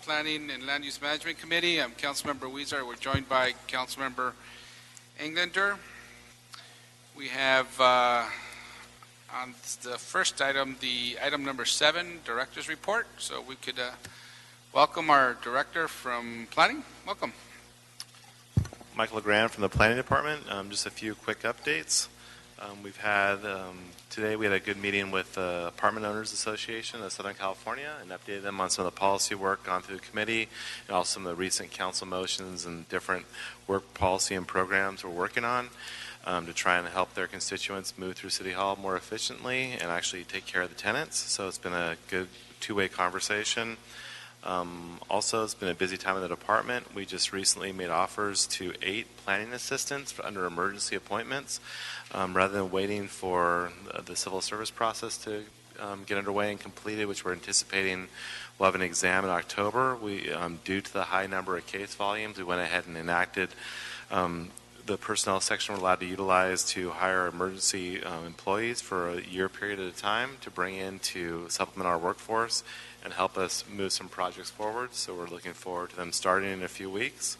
Planning and Land Use Management Committee. I'm Councilmember Weezer. We're joined by Councilmember Englander. We have on the first item, the item number 7, Director's Report. So we could welcome our Director from Planning. Welcome. Michael LeGrand from the Planning Department. Just a few quick updates. We've had, today we had a good meeting with the Apartment Owners Association of Southern California and updated them on some of the policy work gone through the committee and also some of the recent council motions and different work policy and programs we're working on to try and help their constituents move through City Hall more efficiently and actually take care of the tenants. So it's been a good two-way conversation. Also, it's been a busy time in the department. We just recently made offers to 8 planning assistants under emergency appointments. Rather than waiting for the civil service process to get underway and completed, which we're anticipating we'll have an exam in October, we, due to the high number of case volumes, we went ahead and enacted the personnel section we're allowed to utilize to hire emergency employees for a year period at a time to bring in to supplement our workforce and help us move some projects forward. So we're looking forward to them starting in a few weeks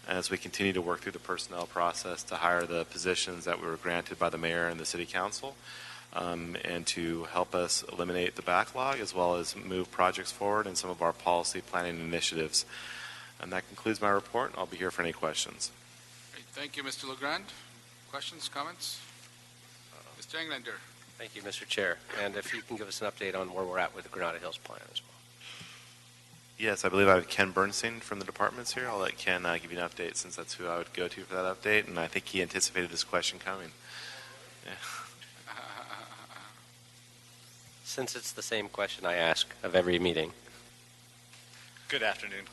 as we continue to work through the personnel process to hire the positions that we were granted by the mayor and the city council and to help us eliminate the backlog as well as move projects forward in some of our policy planning initiatives. And that concludes my report. I'll be here for any questions. Great. Thank you, Mr. LeGrand. Questions, comments? Mr. Englander. Thank you, Mr. Chair. And if you can give us an update on where we're at with the Granada Hills plan as well. Yes, I believe I have Ken Bernstein from the departments here. I'll let Ken give you an update since that's who I would go to for that update, and I think he anticipated this question coming. Yeah. Since it's the same question I ask of every meeting. Good afternoon,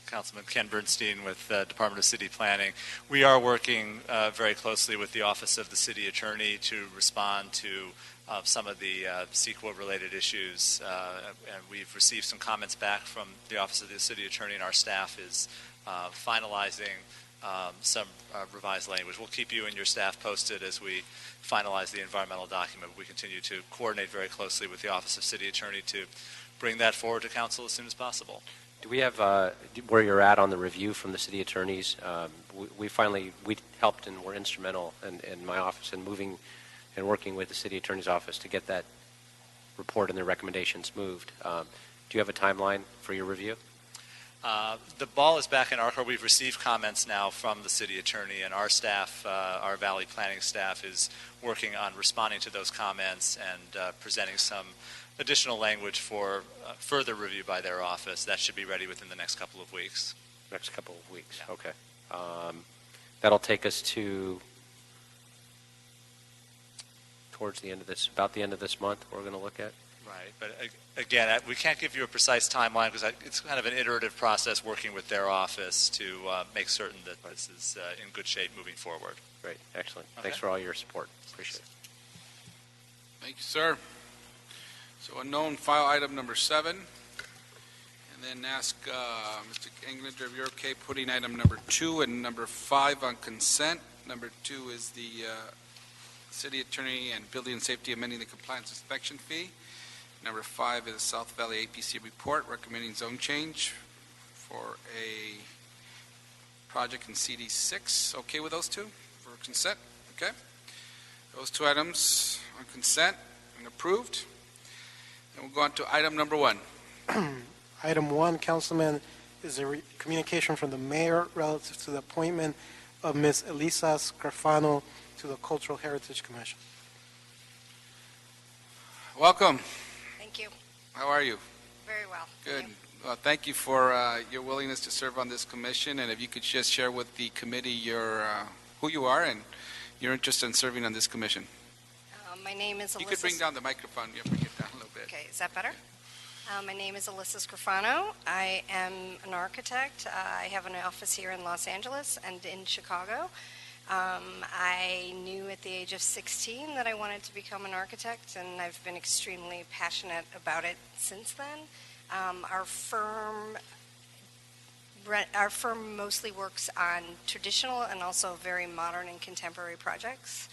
Councilman Ken Bernstein with the Department of City Planning. We are working very closely with the Office of the City Attorney to respond to some of the CEQA-related issues, and we've received some comments back from the Office of the City Attorney, and our staff is finalizing some revised language. We'll keep you and your staff posted as we finalize the environmental document. We continue to coordinate very closely with the Office of City Attorney to bring that forward to Council as soon as possible. Do we have where you're at on the review from the city attorneys? We helped and were instrumental in my office in moving and working with the city attorney's office to get that report and their recommendations moved. Do you have a timeline for your review? The ball is back in our court. We've received comments now from the city attorney, and our staff, our Valley planning staff, is working on responding to those comments and presenting some additional language for further review by their office. That should be ready within the next couple of weeks. Next couple of weeks, yeah. Okay. That'll take us to towards the end of this, about the end of this month, we're going to look at. Right, but again, we can't give you a precise timeline because it's kind of an iterative process working with their office to make certain that this is in good shape moving forward. Great, excellent. Okay. Thanks for all your support. Appreciate it. Thank you, sir. So unknown file item number 7, and then ask Mr. Englander if you're okay putting item number 2 and number 5 on consent. Number 2 is the city attorney and building and safety amending the compliance inspection fee. Number 5 is South Valley APC report recommending zone change for a project in CD6. Okay with those two for consent? Okay. Those 2 items on consent and approved. And we'll go on to item number 1. Item 1, Councilman, is a communication from the mayor relative to the appointment of Ms. Alyssa Scrafano to the Cultural Heritage Commission. Welcome. Thank you. How are you? Very well. Good. Well, thank you for your willingness to serve on this commission, and if you could just share with the committee your who you are and your interest in serving on this commission. My name is Alyssa. You could bring down the microphone. You have to bring it down a little bit. Okay, is that better? My name is Alyssa Scrafano. I am an architect. I have an office here in Los Angeles and in Chicago. I knew at the age of 16 that I wanted to become an architect, and I've been extremely passionate about it since then. Our firm mostly works on traditional and also very modern and contemporary projects.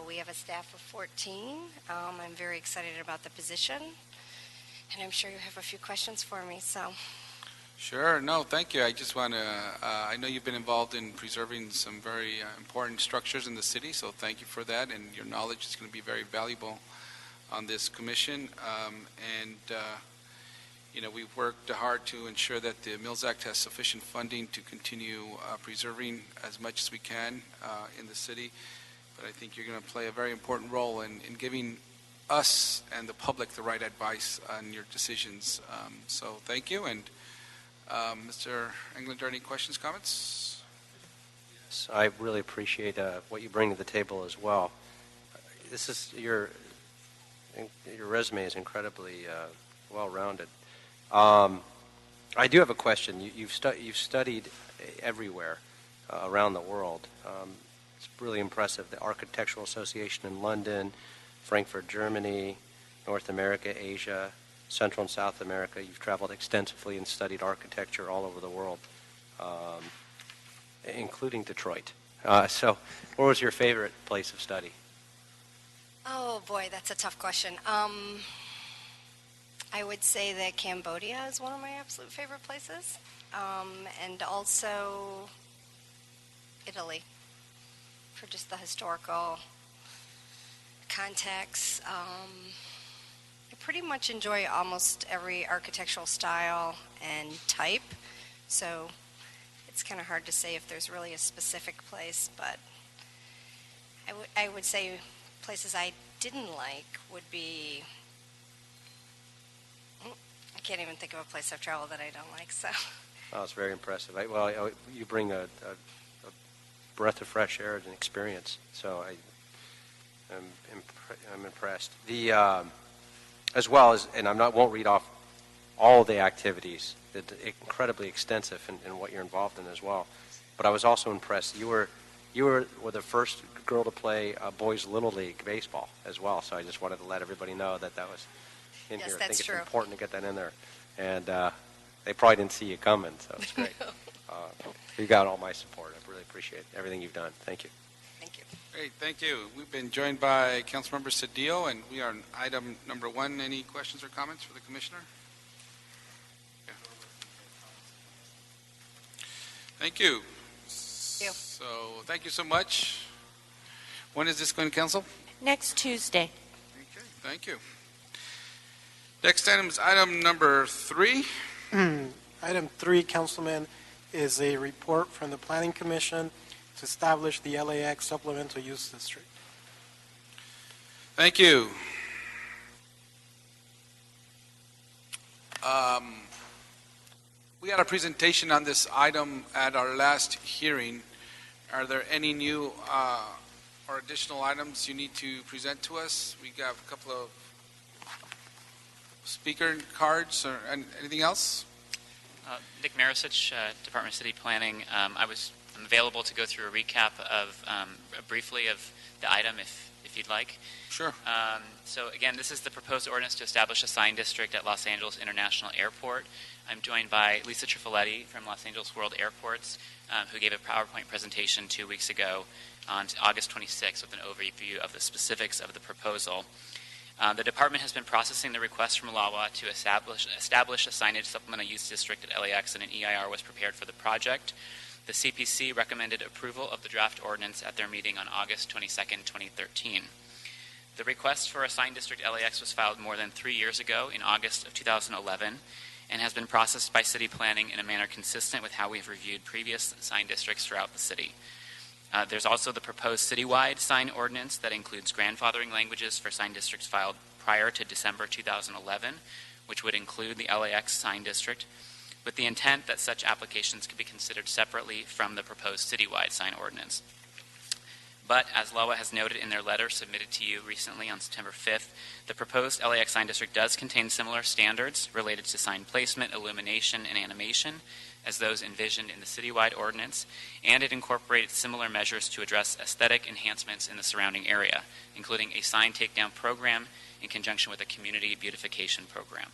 We have a staff of 14. I'm very excited about the position, and I'm sure you have a few questions for me, so Sure. No, thank you. I just want to, I know you've been involved in preserving some very important structures in the city, so thank you for that, and your knowledge is going to be very valuable on this commission. We've worked hard to ensure that the Mills Act has sufficient funding to continue preserving as much as we can in the city. But I think you're going to play a very important role in giving us and the public the right advice on your decisions. So thank you. And Mr. Englander, any questions, comments? Yes, I really appreciate what you bring to the table as well. This is your resume is incredibly well-rounded. I do have a question. You've studied everywhere around the world. It's really impressive. The Architectural Association in London, Frankfurt, Germany, North America, Asia, Central and South America. You've traveled extensively and studied architecture all over the world, including Detroit. So where was your favorite place of study? Oh boy, that's a tough question. I would say that Cambodia is one of my absolute favorite places, and also Italy for just the historical context. I pretty much enjoy almost every architectural style and type, so it's kind of hard to say if there's really a specific place, but I would say places I didn't like would be, I can't even think of a place I've traveled that I don't like, so. Oh, it's very impressive. You bring a breath of fresh air and experience, so I'm impressed. As well as, and won't read off all the activities, incredibly extensive in what you're involved in as well. But I was also impressed. You were the first girl to play boys Little League baseball as well. So I just wanted to let everybody know that was in Yes, here. I that's think true. it's important to get that in there. And they probably didn't see you coming, so it's great. You got all my support. I really appreciate everything you've done. Thank you. Thank you. Great, thank you. We've been joined by Councilmember Cedillo, and we are on item number 1. Any questions or comments for the commissioner? Yeah. Thank you. you. So, thank you so much. When is this going to council? Next Tuesday. Okay, thank you. Next item is item number 3. Item 3, Councilman, is a report from the Planning Commission to establish the LAX Supplemental Use District. Thank you. We had a presentation on this item at our last hearing. Are there any new or additional items you need to present to us? We got a couple of speaker cards or anything else? Nick Marisich, Department of City Planning. I'm available to go through a recap of briefly of the item if you'd like. Sure. So again, this is the proposed ordinance to establish a sign district at Los Angeles International Airport. I'm joined by Lisa Trifoletti from Los Angeles World Airports, who gave a PowerPoint presentation 2 weeks ago on August 26th with an overview of the specifics of the proposal. The department has been processing the request from LAWA to establish a signage supplemental use district at LAX, and an EIR was prepared for the project. The CPC recommended approval of the draft ordinance at their meeting on August 22nd, 2013. The request for a sign district LAX was filed more than 3 years ago in August of 2011 and has been processed by city planning in a manner consistent with how we've reviewed previous sign districts throughout the city. There's also the proposed citywide sign ordinance that includes grandfathering languages for sign districts filed prior to December 2011, which would include the LAX sign district, with the intent that such applications could be considered separately from the proposed citywide sign ordinance. But as LAWA has noted in their letter submitted to you recently on September 5th, the proposed LAX sign district does contain similar standards related to sign placement, illumination, and animation as those envisioned in the citywide ordinance, and it incorporates similar measures to address aesthetic enhancements in the surrounding area, including a sign takedown program in conjunction with a community beautification program.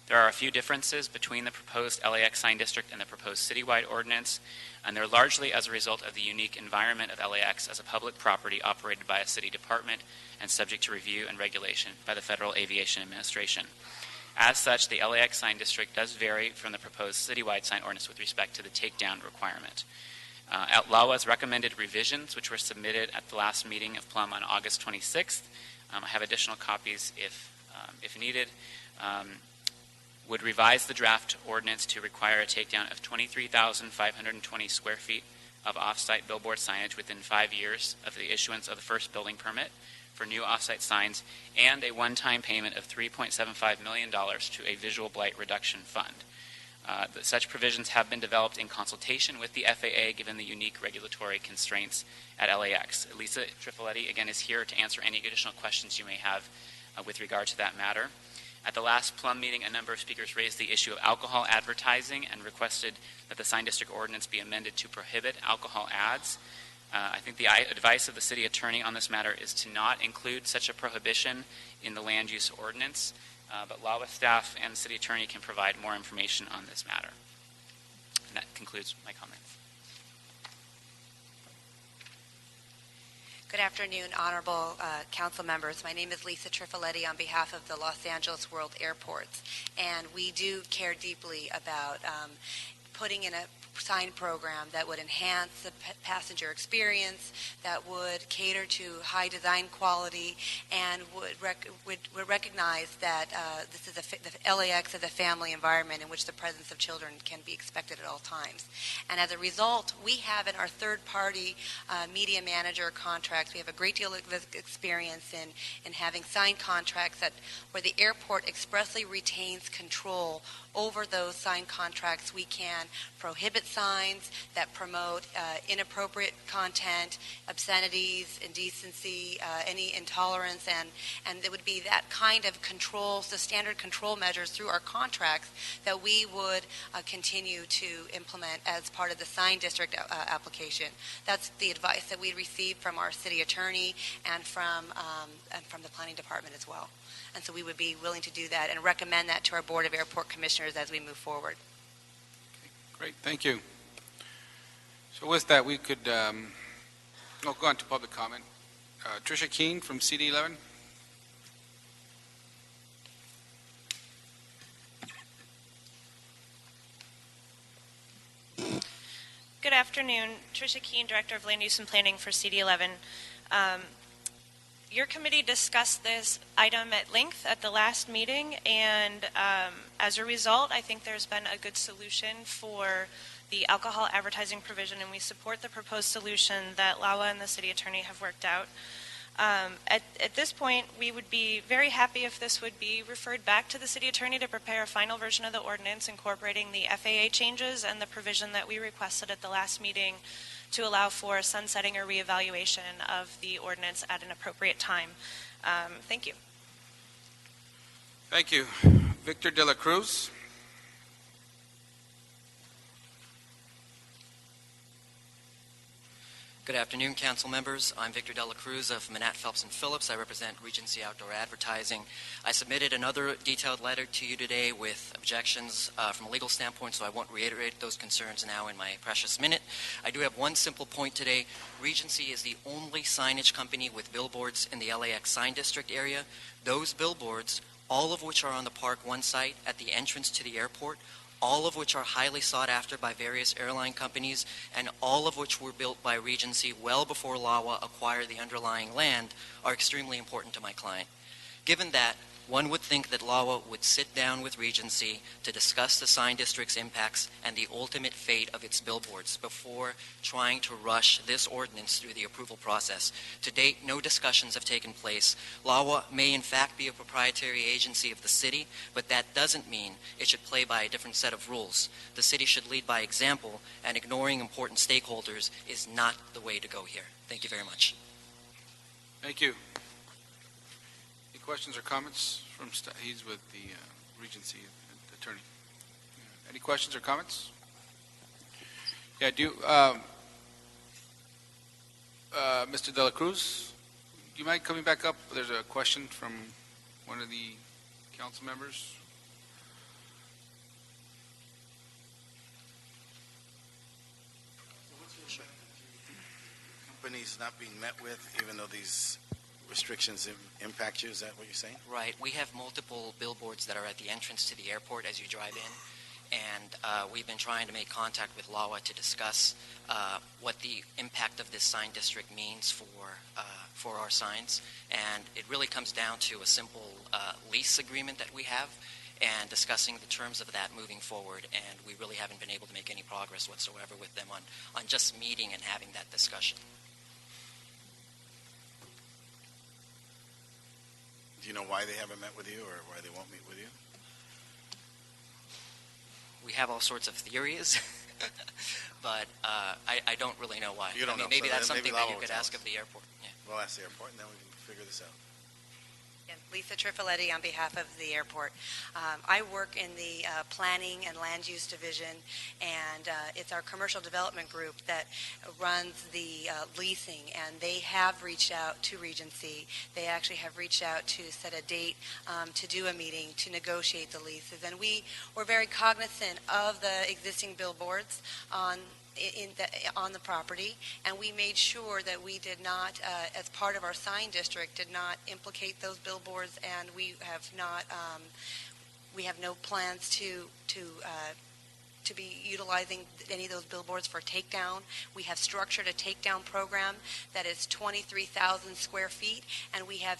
There are a few differences between the proposed LAX sign district and the proposed citywide ordinance, and they're largely as a result of the unique environment of LAX as a public property operated by a city department and subject to review and regulation by the Federal Aviation Administration. As such, the LAX sign district does vary from the proposed citywide sign ordinance with respect to the takedown requirement. LAWA's recommended revisions, which were submitted at the last meeting of Plum on August 26th, I have additional copies if needed, would revise the draft ordinance to require a takedown of 23,520 square feet of off-site billboard signage within 5 years of the issuance of the first building permit for new off-site signs, and a one-time payment of $3.75 million to a visual blight reduction fund. Such provisions have been developed in consultation with the FAA given the unique regulatory constraints at LAX. Alyssa Scrafano, again, is here to answer any additional questions you may have with regard to that matter. At the last Plum meeting, a number of speakers raised the issue of alcohol advertising and requested that the sign district ordinance be amended to prohibit alcohol ads. I think the advice of the city attorney on this matter is to not include such a prohibition in the land use ordinance, but LAWA staff and the city attorney can provide more information on this matter. And that concludes my comments. Good afternoon, honorable council members. My name is Alyssa Scrafano on behalf of the Los Angeles World Airports, and we do care deeply about putting in a sign program that would enhance the passenger experience, that would cater to high design quality, and would recognize that the LAX is a family environment in which the presence of children can be expected at all times. And as a result, we have in our third-party media manager contracts, we have a great deal of experience in having signed contracts where the airport expressly retains control over those signed contracts. We can prohibit signs that promote inappropriate content, obscenities, indecency, any intolerance, and there would be that kind of controls, the standard control measures through our contracts that we would continue to implement as part of the sign district application. That's the advice that we received from our city attorney and from the planning department as well. And so we would be willing to do that and recommend that to our Board of Airport Commissioners as we move forward. Okay, great, thank you. So with that, we could go on to public comment. Tricia Keene from CD11. Good afternoon. Tricia Keene, Director of Land Use and Planning for CD11. Your committee discussed this item at length at the last meeting, and as a result, I think there's been a good solution for the alcohol advertising provision, and we support the proposed solution that LAWA and the city attorney have worked out. At this point, we would be very happy if this would be referred back to the city attorney to prepare a final version of the ordinance incorporating the FAA changes and the provision that we requested at the last meeting to allow for sunsetting or reevaluation of the ordinance at an appropriate time. Thank you. Thank you. Victor de la Cruz. Good afternoon, council members. I'm Victor de la Cruz of Manat, Phelps & Phillips. I represent Regency Outdoor Advertising. I submitted another detailed letter to you today with objections from a legal standpoint, so I won't reiterate those concerns now in my precious minute. I do have one simple point today. Regency is the only signage company with billboards in the LAX sign district area. Those billboards, all of which are on the Park 1 site at the entrance to the airport, all of which are highly sought after by various airline companies, and all of which were built by Regency well before LAWA acquired the underlying land, are extremely important to my client. Given that, one would think that LAWA would sit down with Regency to discuss the sign district's impacts and the ultimate fate of its billboards before trying to rush this ordinance through the approval process. To date, no discussions have taken place. LAWA may in fact be a proprietary agency of the city, but that doesn't mean it should play by a different set of rules. The city should lead by example, and ignoring important stakeholders is not the way to go here. Thank you very much. Thank you. Any questions or comments from staff? He's with the Regency attorney. Any questions or comments? Yeah, Mr. De La Cruz, do you mind coming back up? There's a question from one of the council members. Companies not being met with, even though these restrictions impact you? Is that what you're saying? Right. We have multiple billboards that are at the entrance to the airport as you drive in. And we've been trying to make contact with LAWA to discuss what the impact of this sign district means for our signs. And it really comes down to a simple lease agreement that we have and discussing the terms of that moving forward. And we really haven't been able to make any progress whatsoever with them on just meeting and having that discussion. Do you know why they haven't met with you or why they won't meet with you? We have all sorts of theories, but I don't really know why. You don't know. Maybe So that's maybe something that Lala you will could tell ask us. of the airport. Yeah. We'll ask the airport, and then we can figure this out. Again, Lisa Trifoletti on behalf of the airport. I work in the Planning and Land Use Division, and it's our commercial development group that runs the leasing, and they have reached out to Regency. They actually have reached out to set a date to do a meeting to negotiate the leases, and we were very cognizant of the existing billboards on the property, and we made sure that we did not, as part of our sign district, did not implicate those billboards, and we have not, we have no plans to be utilizing any of those billboards for takedown. We have structured a takedown program that is 23,000 square feet, and we have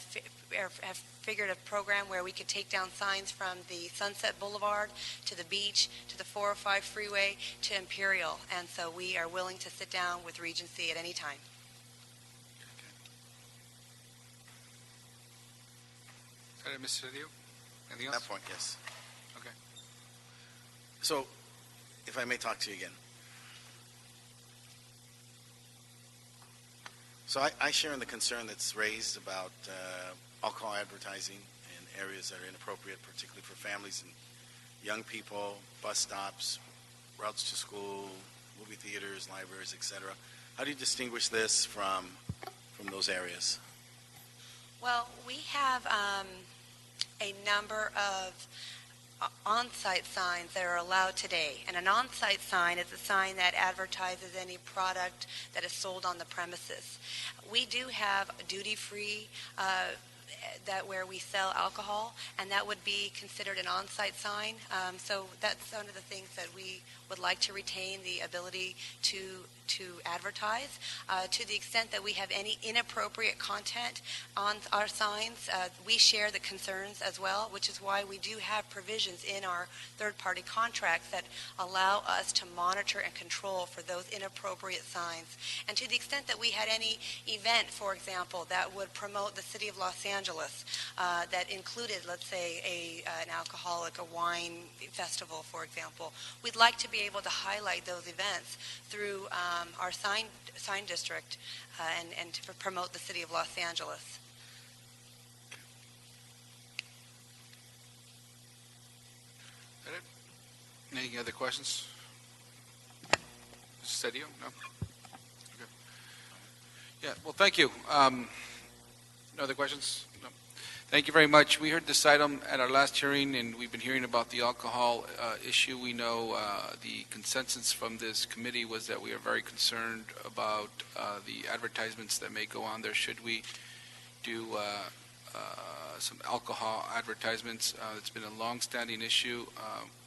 figured a program where we could take down signs from the Sunset Boulevard to the beach, to the 405 freeway, to Imperial. And so we are willing to sit down with Regency at any time. Is that it, Mr. Cedillo? Anything At else? that point, yes. Okay. So, if I may talk to you again. So I share in the concern that's raised about alcohol advertising in areas that are inappropriate, particularly for families and young people, bus stops, routes to school, movie theaters, libraries, etc. How do you distinguish this from those areas? Well, we have a number of on-site signs that are allowed today. And an on-site sign is a sign that advertises any product that is sold on the premises. We do have a duty-free that where we sell alcohol, and that would be considered an on-site sign. So that's one of the things that we would like to retain, the ability to advertise. To the extent that we have any inappropriate content on our signs, we share the concerns as well, which is why we do have provisions in our third-party contracts that allow us to monitor and control for those inappropriate signs. And to the extent that we had any event, for example, that would promote the city of Los Angeles, that included, let's say, an alcoholic, a wine festival, for example, we'd like to be able to highlight those events through our sign district and to promote the city of Los Angeles. Is that it? Any other questions? Mr. Cedillo? No? Okay. Yeah, well, thank you. No other questions? No. Thank you very much. We heard this item at our last hearing, and we've been hearing about the alcohol issue. We know the consensus from this committee was that we are very concerned about the advertisements that may go on there. Should we do some alcohol advertisements? It's been a long-standing issue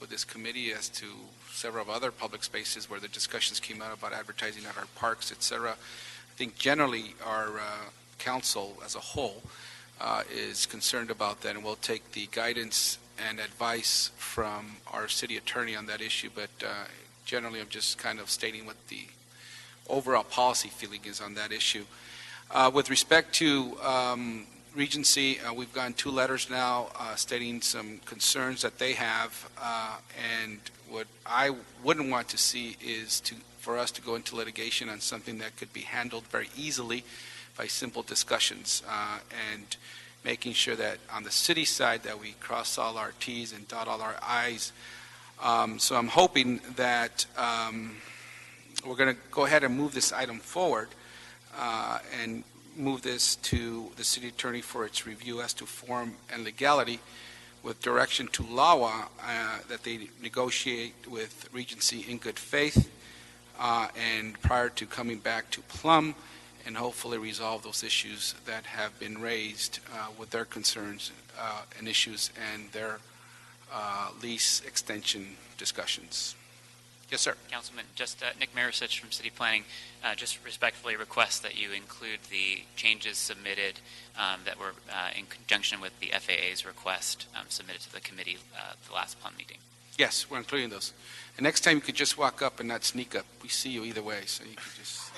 with this committee as to several of other public spaces where the discussions came out about advertising at our parks, et cetera. I think generally our council as a whole is concerned about that, and we'll take the guidance and advice from our city attorney on that issue, but generally I'm just kind of stating what the overall policy feeling is on that issue. With respect to Regency, we've gotten 2 letters now stating some concerns that they have, and what I wouldn't want to see is for us to go into litigation on something that could be handled very easily by simple discussions, and making sure that on the city side that we cross all our T's and dot all our I's. So I'm hoping that we're going to go ahead and move this item forward and move this to the city attorney for its review as to form and legality, with direction to LAWA that they negotiate with Regency in good faith and prior to coming back to Plum and hopefully resolve those issues that have been raised with their concerns and issues and their lease extension discussions. Yes, sir. Councilman, just Nick Marisich from City Planning, just respectfully request that you include the changes submitted that were in conjunction with the FAA's request submitted to the committee the last PLUM meeting. Yes, we're including those. And next time you could just walk up and not sneak up. We see you either way, so you could just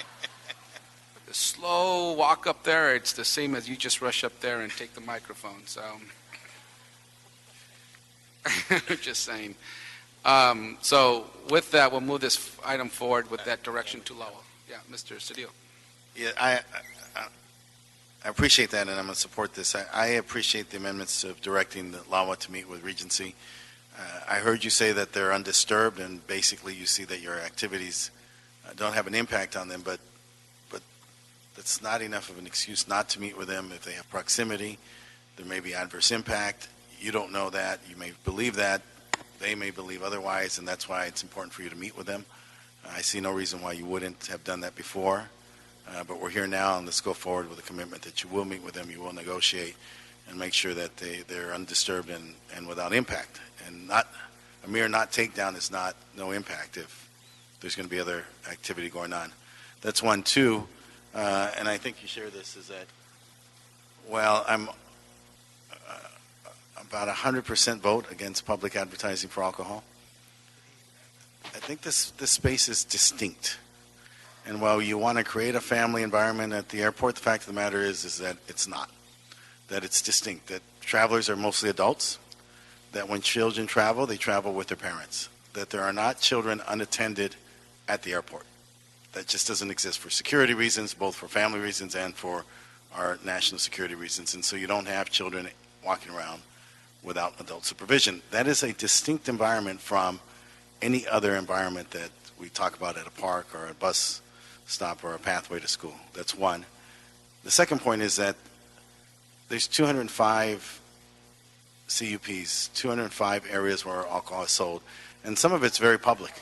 the slow walk up there. It's the same as you just rush up there and take the microphone. So, just saying. So with that, we'll move this item forward with that direction to Lowell. Yeah, Mr. Cedillo. Yeah, I appreciate that, and I'm going to support this. I appreciate the amendments of directing the LAWA to meet with Regency. I heard you say that they're undisturbed, and basically you see that your activities don't have an impact on them, but that's not enough of an excuse not to meet with them. If they have proximity, there may be adverse impact. You don't know that. You may believe that. They may believe otherwise, and that's why it's important for you to meet with them. I see no reason why you wouldn't have done that before, but we're here now, and let's go forward with a commitment that you will meet with them, you will negotiate, and make sure that they're undisturbed and without impact. And not a mere not takedown is not no impact if there's going to be other activity going on. That's one. Two, and I think you share this, is that, well, I'm about 100% vote against public advertising for alcohol. I think this space is distinct. And while you want to create a family environment at the airport, the fact of the matter is that it's not. That it's distinct. That travelers are mostly adults. That when children travel, they travel with their parents. That there are not children unattended at the airport. That just doesn't exist for security reasons, both for family reasons and for our national security reasons. And so you don't have children walking around without adult supervision. That is a distinct environment from any other environment that we talk about at a park or a bus stop or a pathway to school. That's one. The second point is that there's 205 CUPs, 205 areas where alcohol is sold, and some of it's very public.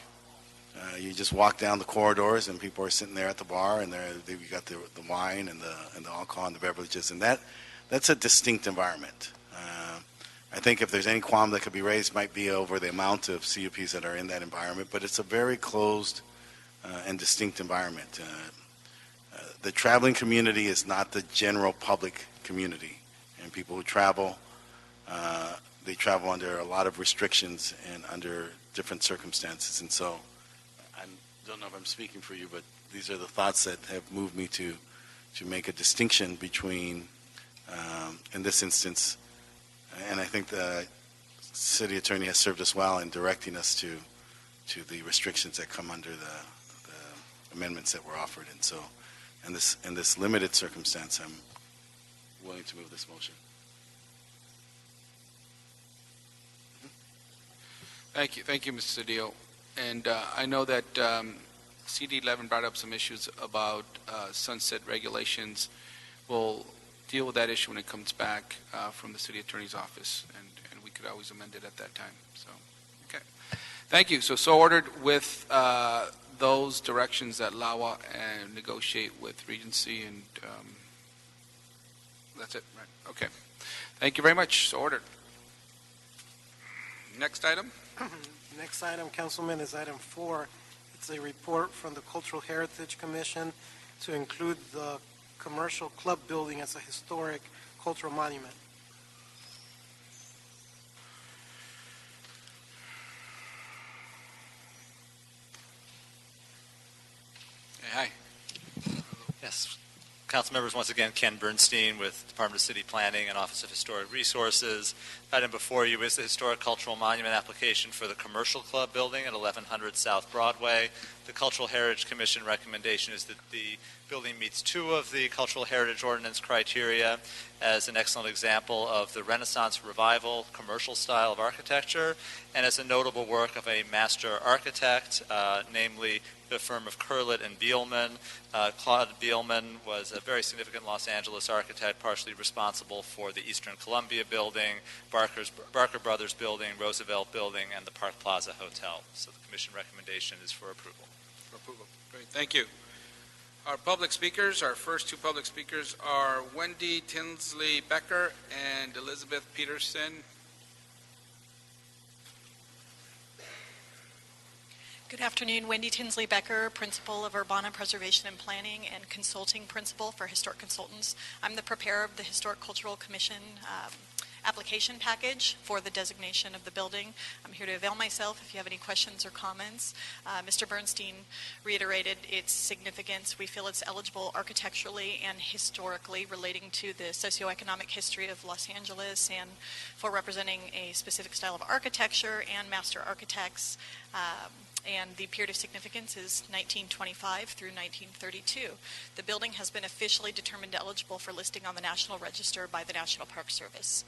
You just walk down the corridors and people are sitting there at the bar, and you got the wine and the alcohol and the beverages, and that's a distinct environment. I think if there's any qualm that could be raised, might be over the amount of CUPs that are in that environment, but it's a very closed and distinct environment. The traveling community is not the general public community, and people who travel, they travel under a lot of restrictions and under different circumstances, and so I don't know if I'm speaking for you, but these are the thoughts that have moved me to make a distinction between, in this instance, and I think the city attorney has served us well in directing us to the restrictions that come under the amendments that were offered. And so, in this limited circumstance, I'm willing to move this motion. Thank you, Mr. Cedillo. And I know that CD11 brought up some issues about sunset regulations. We'll deal with that issue when it comes back from the city attorney's office, and we could always amend it at that time. So, okay. Thank you. So ordered with those directions that LAWA and negotiate with Regency, and that's it, right? Okay. Thank you very much. So ordered. Next item. Next item, Councilman, is item 4. It's a report from the Cultural Heritage Commission to include the commercial club building as a historic cultural monument. Hey, hi. Yes. Council members, once again, Ken Bernstein with Department of City Planning and Office of Historic Resources. Item before you is the Historic Cultural Monument application for the Commercial Club building at 1100 South Broadway. The Cultural Heritage Commission recommendation is that the building meets 2 of the Cultural Heritage Ordinance criteria as an excellent example of the Renaissance Revival commercial style of architecture, and as a notable work of a master architect, namely the firm of Curlett and Beelman. Claude Beelman was a very significant Los Angeles architect, partially responsible for the Eastern Columbia building, Barker Brothers building, Roosevelt building, and the Park Plaza Hotel. So the commission recommendation is for approval. For approval. Great. Thank you. Our public speakers, our first two public speakers are Wendy Tinsley Becker and Elizabeth Peterson. Good afternoon, Wendy Tinsley Becker, Principal of Urbana Preservation and Planning and Consulting Principal for Historic Consultants. I'm the preparer of the Historic Cultural Commission application package for the designation of the building. I'm here to avail myself if you have any questions or comments. Mr. Bernstein reiterated its significance. We feel it's eligible architecturally and historically relating to the socioeconomic history of Los Angeles and for representing a specific style of architecture and master architects. And the period of significance is 1925 through 1932. The building has been officially determined eligible for listing on the National Register by the National Park Service.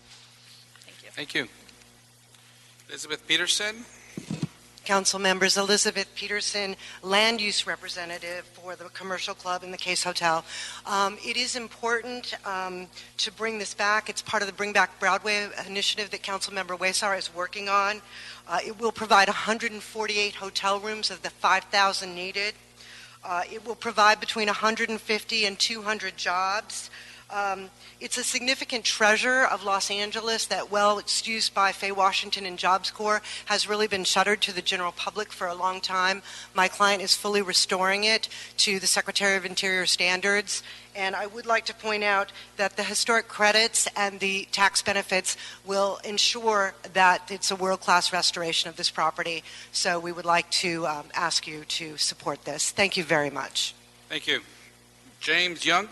Thank you. Thank you. Elizabeth Peterson. Council members, Elizabeth Peterson, land use representative for the commercial club in the Case Hotel. It is important to bring this back. It's part of the Bring Back Broadway initiative that Councilmember Waysar is working on. It will provide 148 hotel rooms of the 5,000 needed. It will provide between 150 and 200 jobs. It's a significant treasure of Los Angeles that, well, it's used by Faye Washington and Jobs Corps, has really been shuttered to the general public for a long time. My client is fully restoring it to the Secretary of Interior standards. And I would like to point out that the historic credits and the tax benefits will ensure that it's a world-class restoration of this property. So we would like to ask you to support this. Thank you very much. Thank you. James Young.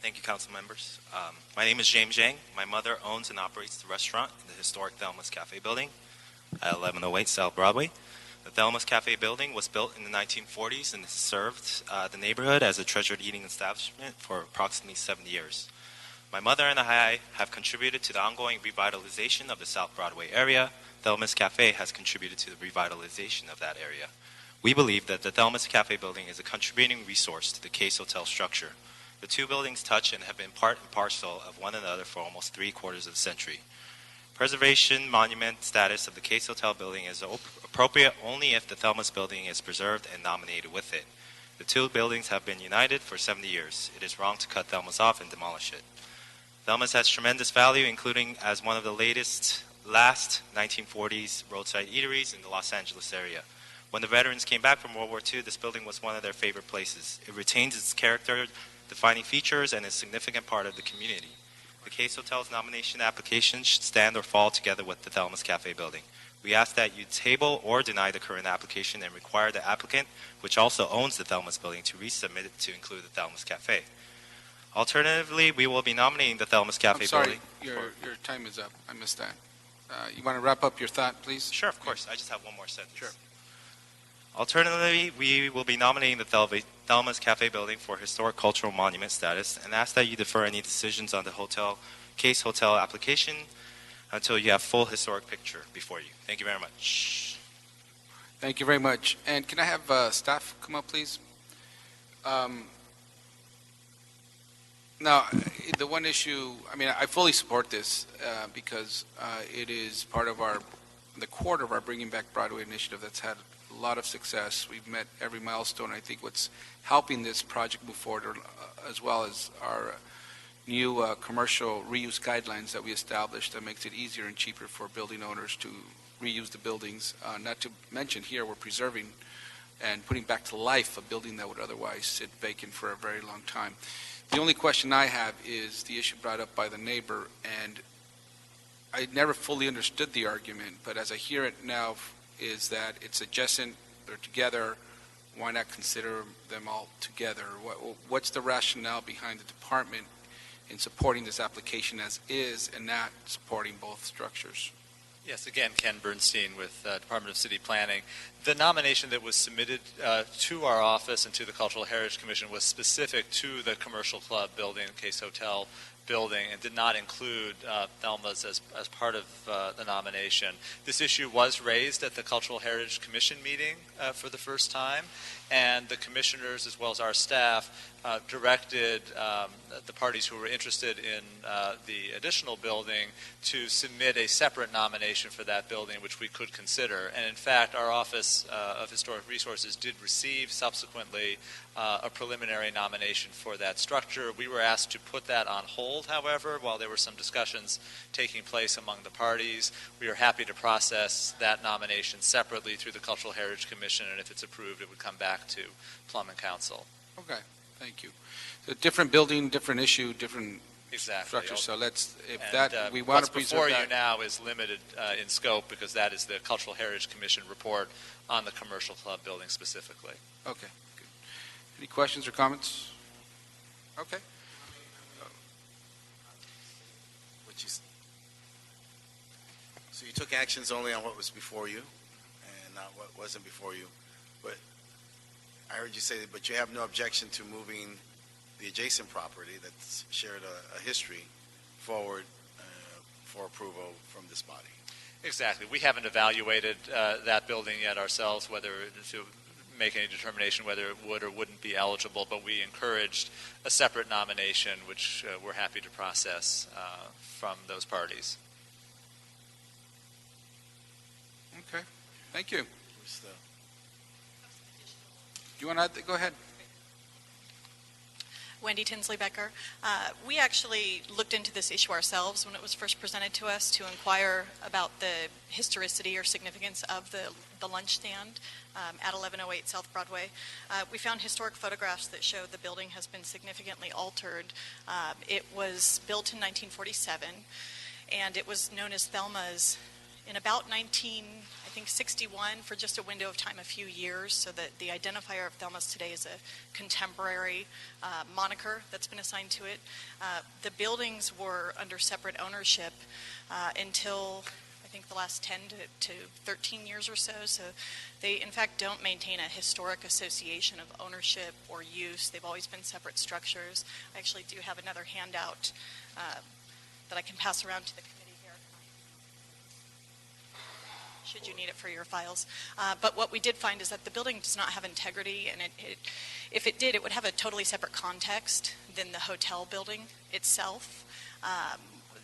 Thank you, council members. My name is James Yang. My mother owns and operates the restaurant in the historic Thalamus Cafe building at 1108 South Broadway. The Thalamus Cafe building was built in the 1940s and has served the neighborhood as a treasured eating establishment for approximately 70 years. My mother and I have contributed to the ongoing revitalization of the South Broadway area. Thalamus Cafe has contributed to the revitalization of that area. We believe that the Thalamus Cafe building is a contributing resource to the Case Hotel structure. The two buildings touch and have been part and parcel of one another for almost 3/4 of a century. Preservation monument status of the Case Hotel building is appropriate only if the Thalamus building is preserved and nominated with it. The two buildings have been united for 70 years. It is wrong to cut Thalamus off and demolish it. Thalamus has tremendous value, including as one of the last 1940s roadside eateries in the Los Angeles area. When the veterans came back from World War II, this building was one of their favorite places. It retains its character, defining features, and is a significant part of the community. The Case Hotel's nomination application should stand or fall together with the Thalamus Cafe building. We ask that you table or deny the current application and require the applicant, which also owns the Thalamus building, to resubmit it to include the Thalamus Cafe. Alternatively, we will be nominating the Thalamus Cafe building. Your time is up. I missed that. You want to wrap up your thought, please? Sure, of course. I just have one more sentence. Sure. Alternatively, we will be nominating the Thalamus Cafe building for historic cultural monument status and ask that you defer any decisions on the Case Hotel application until you have full historic picture before you. Thank you very much. Thank you very much. And can I have staff come up, please? Now, the one issue, I mean, I fully support this because it is part of the core of our Bringing Back Broadway initiative that's had a lot of success. We've met every milestone. I think what's helping this project move forward, as well as our new commercial reuse guidelines that we established, that makes it easier and cheaper for building owners to reuse the buildings. Not to mention here, we're preserving and putting back to life a building that would otherwise sit vacant for a very long time. The only question I have is the issue brought up by the neighbor, and I never fully understood the argument, but as I hear it now, is that it's adjacent, they're together, why not consider them all together? What's the rationale behind the department in supporting this application as is and not supporting both structures? Yes, again, Ken Bernstein with Department of City Planning. The nomination that was submitted to our office and to the Cultural Heritage Commission was specific to the commercial club building, Case Hotel building and did not include Thelma's as part of the nomination. This issue was raised at the Cultural Heritage Commission meeting for the first time, and the commissioners, as well as our staff, directed the parties who were interested in the additional building to submit a separate nomination for that building, which we could consider. And in fact, our Office of Historic Resources did receive subsequently a preliminary nomination for that structure. We were asked to put that on hold, however, while there were some discussions taking place among the parties. We are happy to process that nomination separately through the Cultural Heritage Commission, and if it's approved, it would come back to Plum and Council. Okay, thank you. So different building, different issue, different Exactly. structure. So let's, if And, that, we want to what's preserve before that. you now is limited in scope because that is the Cultural Heritage Commission report on the commercial club building specifically. Okay, good. Any questions or comments? Okay. So you took actions only on what was before you and not what wasn't before you. But I heard you say, but you have no objection to moving the adjacent property that's shared a history forward for approval from this body. Exactly. We haven't evaluated that building yet ourselves, whether to make any determination whether it would or wouldn't be eligible, but we encouraged a separate nomination, which we're happy to process from those parties. Okay, thank you. Do you want to go ahead? Wendy Tinsley Becker. We actually looked into this issue ourselves when it was first presented to us to inquire about the historicity or significance of the lunch stand at 1108 South Broadway. We found historic photographs that show the building has been significantly altered. It was built in 1947, and it was known as Thelma's in about 1961 for just a window of time, a few years, so that the identifier of Thalamus today is a contemporary moniker that's been assigned to it. The buildings were under separate ownership until I think the last 10 to 13 years or so. So they, in fact, don't maintain a historic association of ownership or use. They've always been separate structures. I actually do have another handout that I can pass around to the committee here, should you need it for your files. But what we did find is that the building does not have integrity, and if it did, it would have a totally separate context than the hotel building itself.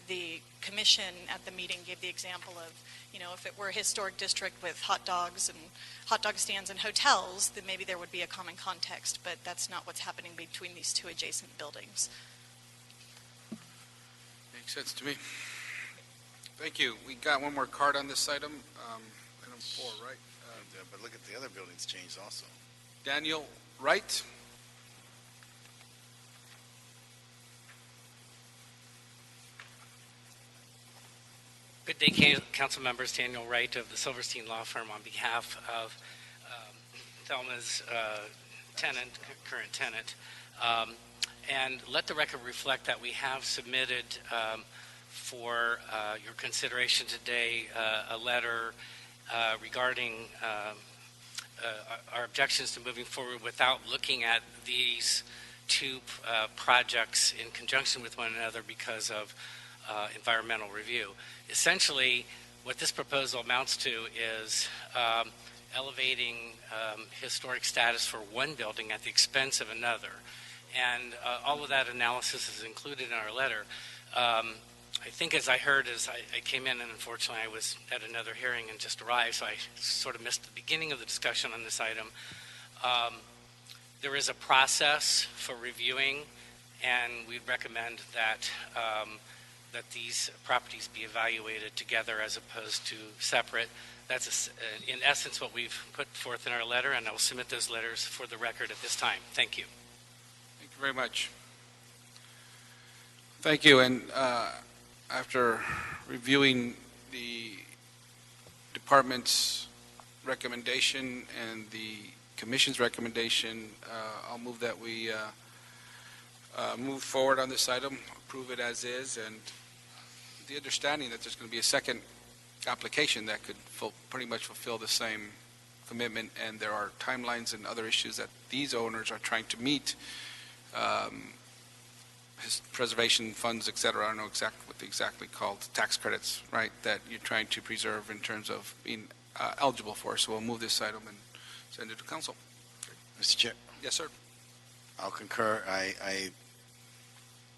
The commission at the meeting gave the example of, if it were a historic district with hot dogs and hot dog stands and hotels, then maybe there would be a common context, but that's not what's happening between these two adjacent buildings. Makes sense to me. Thank you. We got one more card on this item, item 4, right? But look at the other buildings changed also. Daniel Wright. Good day, council members. Daniel Wright of the Silverstein Law Firm on behalf of Thelma's current tenant. And let the record reflect that we have submitted for your consideration today a letter regarding our objections to moving forward without looking at these two projects in conjunction with one another because of environmental review. Essentially, what this proposal amounts to is elevating historic status for one building at the expense of another. And all of that analysis is included in our letter. I think as I heard as I came in, and unfortunately I was at another hearing and just arrived, so I sort of missed the beginning of the discussion on this item. There is a process for reviewing, and we'd recommend that that these properties be evaluated together as opposed to separate. That's in essence what we've put forth in our letter, and I will submit those letters for the record at this time. Thank you. Thank you very much. Thank you. And after reviewing the department's recommendation and the commission's recommendation, I'll move that we move forward on this item, approve it as is, and the understanding that there's going to be a second application that could pretty much fulfill the same commitment, and there are timelines and other issues that these owners are trying to meet preservation funds, et cetera. I don't know exactly what they're exactly called, tax credits, right, that you're trying to preserve in terms of being eligible for. So we'll move this item and send it to council. Mr. Chair, Yes, sir. I'll concur. I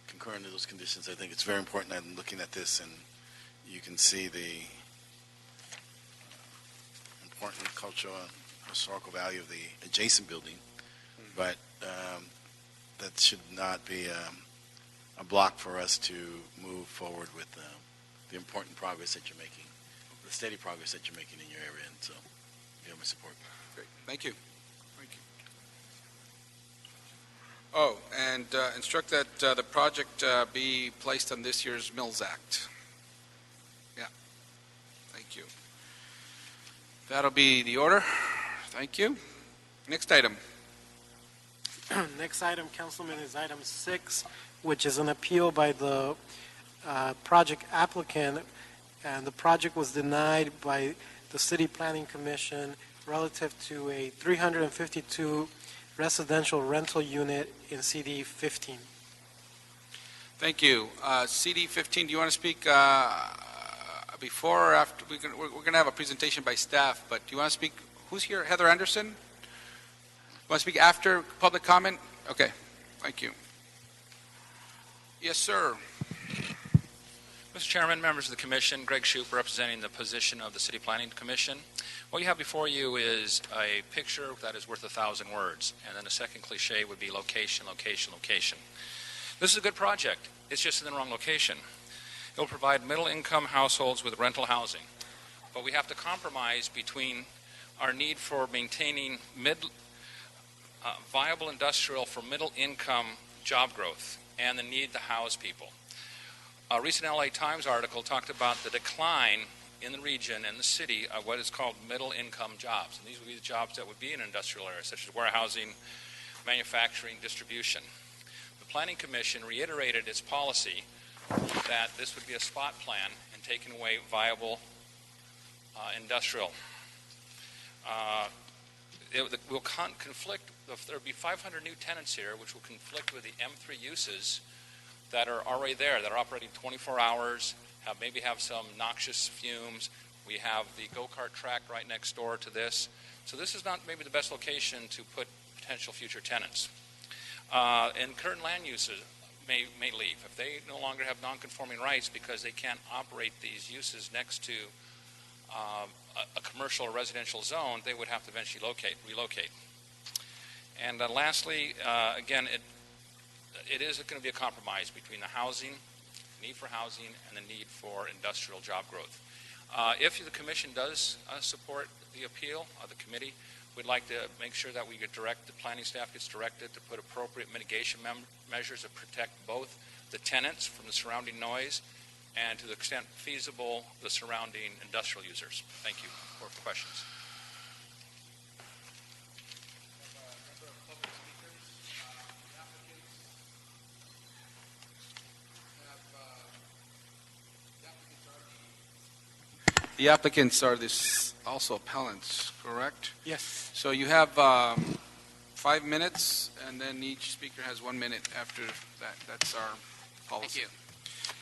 concur under those conditions. I think it's very important. I'm looking at this, and you can see the important cultural and historical value of the adjacent building, but that should not be a block for us to move forward with the important progress that you're making, the steady progress that you're making in your area, and so you have my support. Great. Thank you. Thank you. Oh, and instruct that the project be placed on this year's Mills Act. Yeah. Thank you. That'll be the order. Thank you. Next item. Next item, Councilman, is item 6, which is an appeal by the project applicant, and the project was denied by the City Planning Commission relative to a 352 residential rental unit in CD 15. Thank you. CD 15, do you want to speak before or after? We're going to have a presentation by staff, but do you want to speak? Who's here? Heather Anderson? Want to speak after public comment? Okay. Thank you. Yes, sir. Mr. Chairman, members of the Commission, Greg Shoup representing the position of the City Planning Commission. What you have before you is a picture that is worth 1,000 words, and then the second cliche would be location, location, location. This is a good project. It's just in the wrong location. It will provide middle-income households with rental housing, but we have to compromise between our need for maintaining viable industrial for middle-income job growth and the need to house people. A recent LA Times article talked about the decline in the region and the city of what is called middle-income jobs. And these would be the jobs that would be in industrial areas, such as warehousing, manufacturing, distribution. The Planning Commission reiterated its policy that this would be a spot plan and taking away viable industrial. It will conflict. There will be 500 new tenants here, which will conflict with the M3 uses that are already there, that are operating 24 hours, maybe have some noxious fumes. We have the go-kart track right next door to this. So this is not maybe the best location to put potential future tenants. And current land uses may leave. If they no longer have non-conforming rights because they can't operate these uses next to a commercial or residential zone, they would have to eventually relocate. And lastly, again, it is going to be a compromise between the need for housing and the need for industrial job growth. If the Commission does support the appeal of the committee, we'd like to make sure that the planning staff gets directed to put appropriate mitigation measures that protect both the tenants from the surrounding noise and, to the extent feasible, the surrounding industrial users. Thank you for questions. The applicants are also appellants, correct? Yes. So you have 5 minutes, and then each speaker has 1 minute after that. That's our policy. Thank you.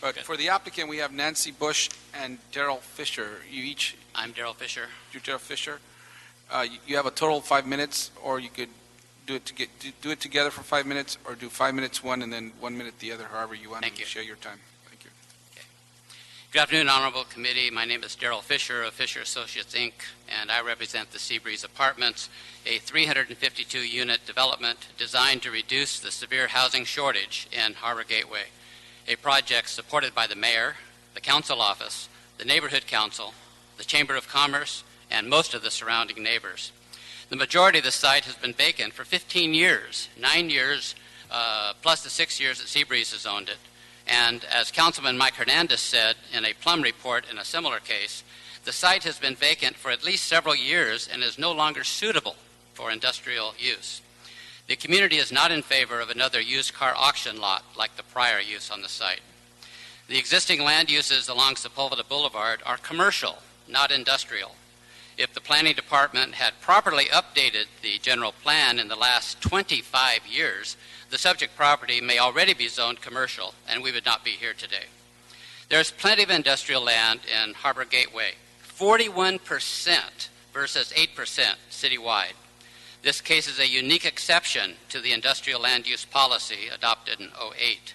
But for the applicant, we have Nancy Bush and Daryl Fisher. I'm Daryl Fisher. You're Daryl Fisher. You have a total of 5 minutes, or you could do it together for 5 minutes, or do 5 minutes one and then 1 minute the other, however you want to share your time. Thank you. Good afternoon, Honorable Committee. My name is Daryl Fisher of Fisher Associates, Inc., and I represent the Seabreeze Apartments, a 352-unit development designed to reduce the severe housing shortage in Harbor Gateway, a project supported by the Mayor, the Council Office, the Neighborhood Council, the Chamber of Commerce, and most of the surrounding neighbors. The majority of the site has been vacant for 15 years, 9 years, plus the 6 years that Seabreeze has owned it. And as Councilman Mike Hernandez said in a Plum report in a similar case, the site has been vacant for at least several years and is no longer suitable for industrial use. The community is not in favor of another used car auction lot like the prior use on the site. The existing land uses along Sepulveda Boulevard are commercial, not industrial. If the planning department had properly updated the general plan in the last 25 years, the subject property may already be zoned commercial, and we would not be here today. There's plenty of industrial land in Harbor Gateway, 41% versus 8% citywide. This case is a unique exception to the industrial land use policy adopted in '08.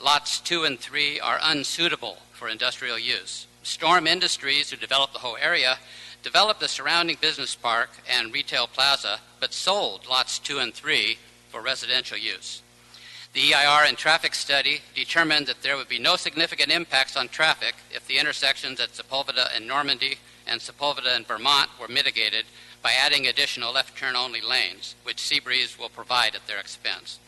Lots 2 and 3 are unsuitable for industrial use. Storm Industries, who developed the whole area, developed the surrounding business park and retail plaza, but sold lots 2 and 3 for residential use. The EIR and traffic study determined that there would be no significant impacts on traffic if the intersections at Sepulveda and Normandy and Sepulveda and Vermont were mitigated by adding additional left-turn-only lanes, which Seabreeze will provide at their expense.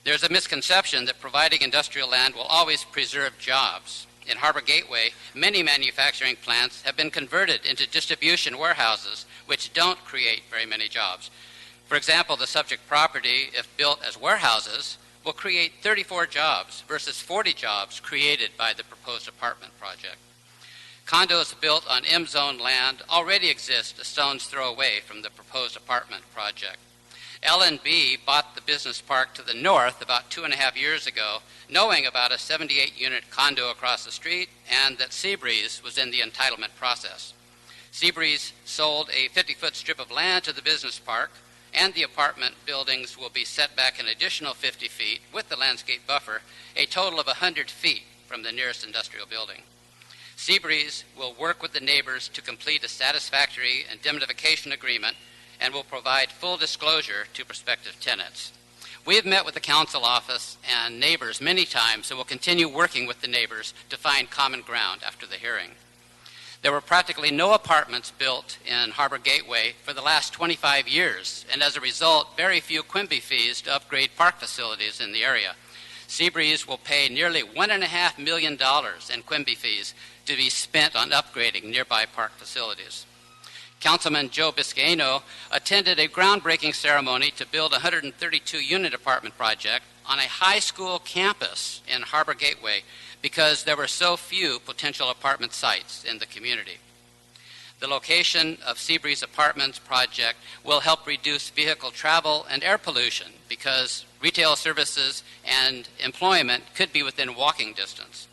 There's a misconception that providing industrial land will always preserve jobs. In Harbor Gateway, many manufacturing plants have been converted into distribution warehouses, which don't create very many jobs. For example, the subject property, if built as warehouses, will create 34 jobs versus 40 jobs created by the proposed apartment project. Condos built on M-zone land already exist a stone's throw away from the proposed apartment project. L&B bought the business park to the north about 2.5 years ago, knowing about a 78-unit condo across the street and that Seabreeze was in the entitlement process. Seabreeze sold a 50-foot strip of land to the business park, and the apartment buildings will be set back an additional 50 feet with the landscape buffer, a total of 100 feet from the nearest industrial building. Seabreeze will work with the neighbors to complete a satisfactory indemnification agreement and will provide full disclosure to prospective tenants. We have met with the council office and neighbors many times and will continue working with the neighbors to find common ground after the hearing. There were practically no apartments built in Harbor Gateway for the last 25 years, and as a result, very few Quimby fees to upgrade park facilities in the area. Seabreeze will pay nearly $1.5 million in Quimby fees to be spent on upgrading nearby park facilities. Councilman Joe Biscaino attended a groundbreaking ceremony to build a 132-unit apartment project on a high school campus in Harbor Gateway because there were so few potential apartment sites in the community. The location of Seabreeze Apartments project will help reduce vehicle travel and air pollution because retail services and employment could be within walking distance.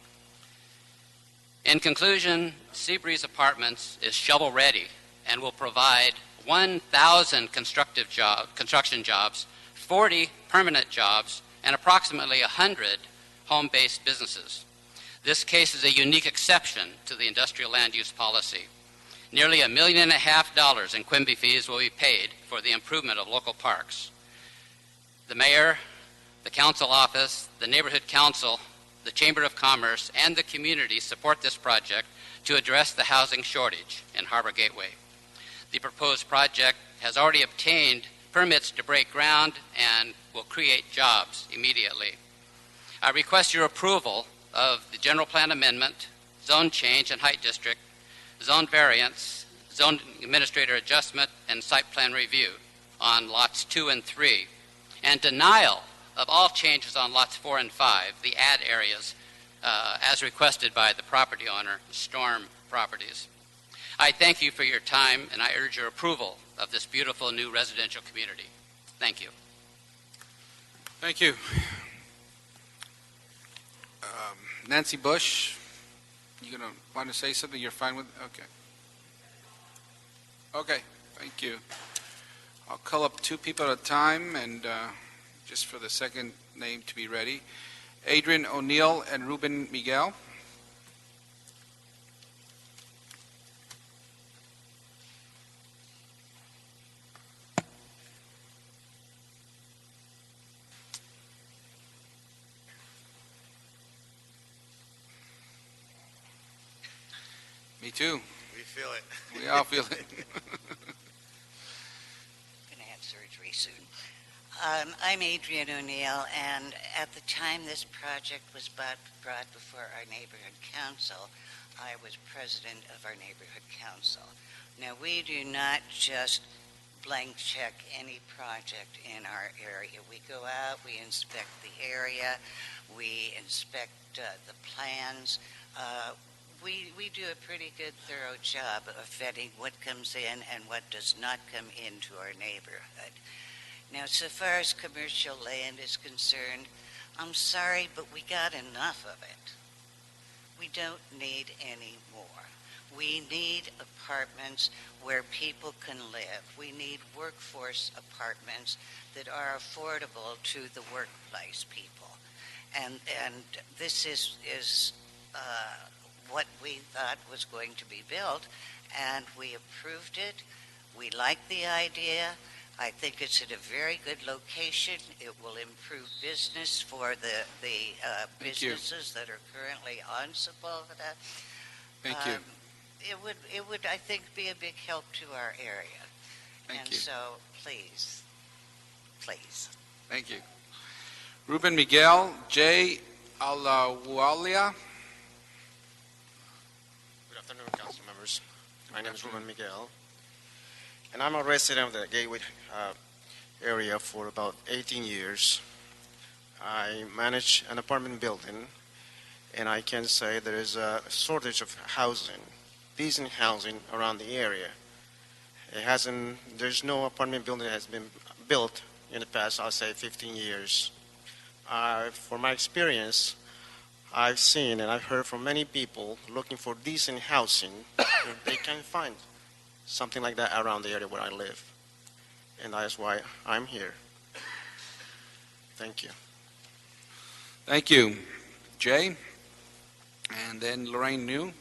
In conclusion, Seabreeze Apartments is shovel-ready and will provide 1,000 construction jobs, 40 permanent jobs, and approximately 100 home-based businesses. This case is a unique exception to the industrial land use policy. Nearly $1.5 million in Quimby fees will be paid for the improvement of local parks. The mayor, the council office, the neighborhood council, the Chamber of Commerce, and the community support this project to address the housing shortage in Harbor Gateway. The proposed project has already obtained permits to break ground and will create jobs immediately. I request your approval of the general plan amendment, zone change and height district, zone variance, zone administrator adjustment, and site plan review on lots 2 and 3, and denial of all changes on lots 4 and 5, the add areas, as requested by the property owner, Storm Properties. I thank you for your time, and I urge your approval of this beautiful new residential community. Thank you. Thank you. Nancy Bush, you gonna want to say something? You're fine with? Okay. Okay. Thank you. I'll call up 2 people at a time, and just for the second name to be ready, Adrian O'Neill and Ruben Miguel. Me too. We feel it. We all feel it. Going to have surgery soon. I'm Adrian O'Neill, and at the time this project was brought before our neighborhood council, I was president of our neighborhood council. Now, we do not just blank check any project in our area. We go out, we inspect the area, we inspect the plans. we do a pretty good, thorough job of vetting what comes in and what does not come into our neighborhood. Now, so far as commercial land is concerned, I'm sorry, but we got enough of it. We don't need any more. We need apartments where people can live. We need workforce apartments that are affordable to the workplace people. And this is what we thought was going to be built, and we approved it. We like the idea. I think it's at a very good location. It will improve business for the businesses that are currently on Sepulveda. Thank you. It would, I think, be a big help to our area. Thank you. So, please. Thank you. Ruben Miguel J. Alawalia. Good afternoon, council members. My name is Ruben Miguel, and I'm a resident of the Gateway area for about 18 years. I manage an apartment building, and I can say there is a shortage of housing, decent housing around the area. There's no apartment building that has been built in the past, I'll say 15 years. For my experience, I've seen and I've heard from many people looking for decent housing, they can't find something like that around the area where I live. And that is why I'm here. Thank you. Thank you, Jay. And then Lorraine New.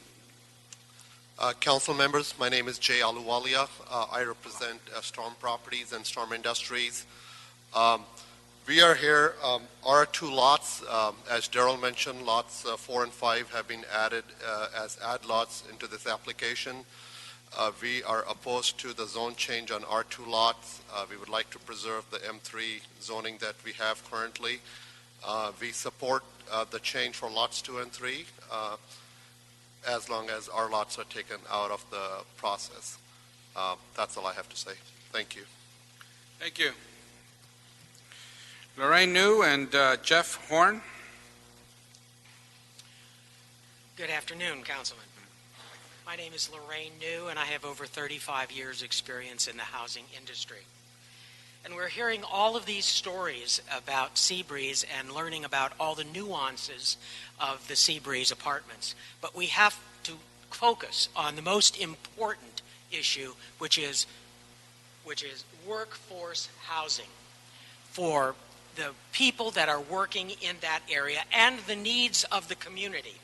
Council members, my name is Jay Aluwalia. I represent Storm Properties and Storm Industries. We are here, our two lots, as Daryl mentioned, lots 4 and 5 have been added as add lots into this application. We are opposed to the zone change on our two lots. We would like to preserve the M3 zoning that we have currently. We support the change for lots 2 and 3 as long as our lots are taken out of the process. That's all I have to say. Thank you. Thank you. Lorraine New and Jeff Horn. Good afternoon, Councilman. My name is Lorraine New, and I have over 35 years' experience in the housing industry. And we're hearing all of these stories about Seabreeze and learning about all the nuances of the Seabreeze apartments. But we have to focus on the most important issue, which is workforce housing for the people that are working in that area and the needs of the community.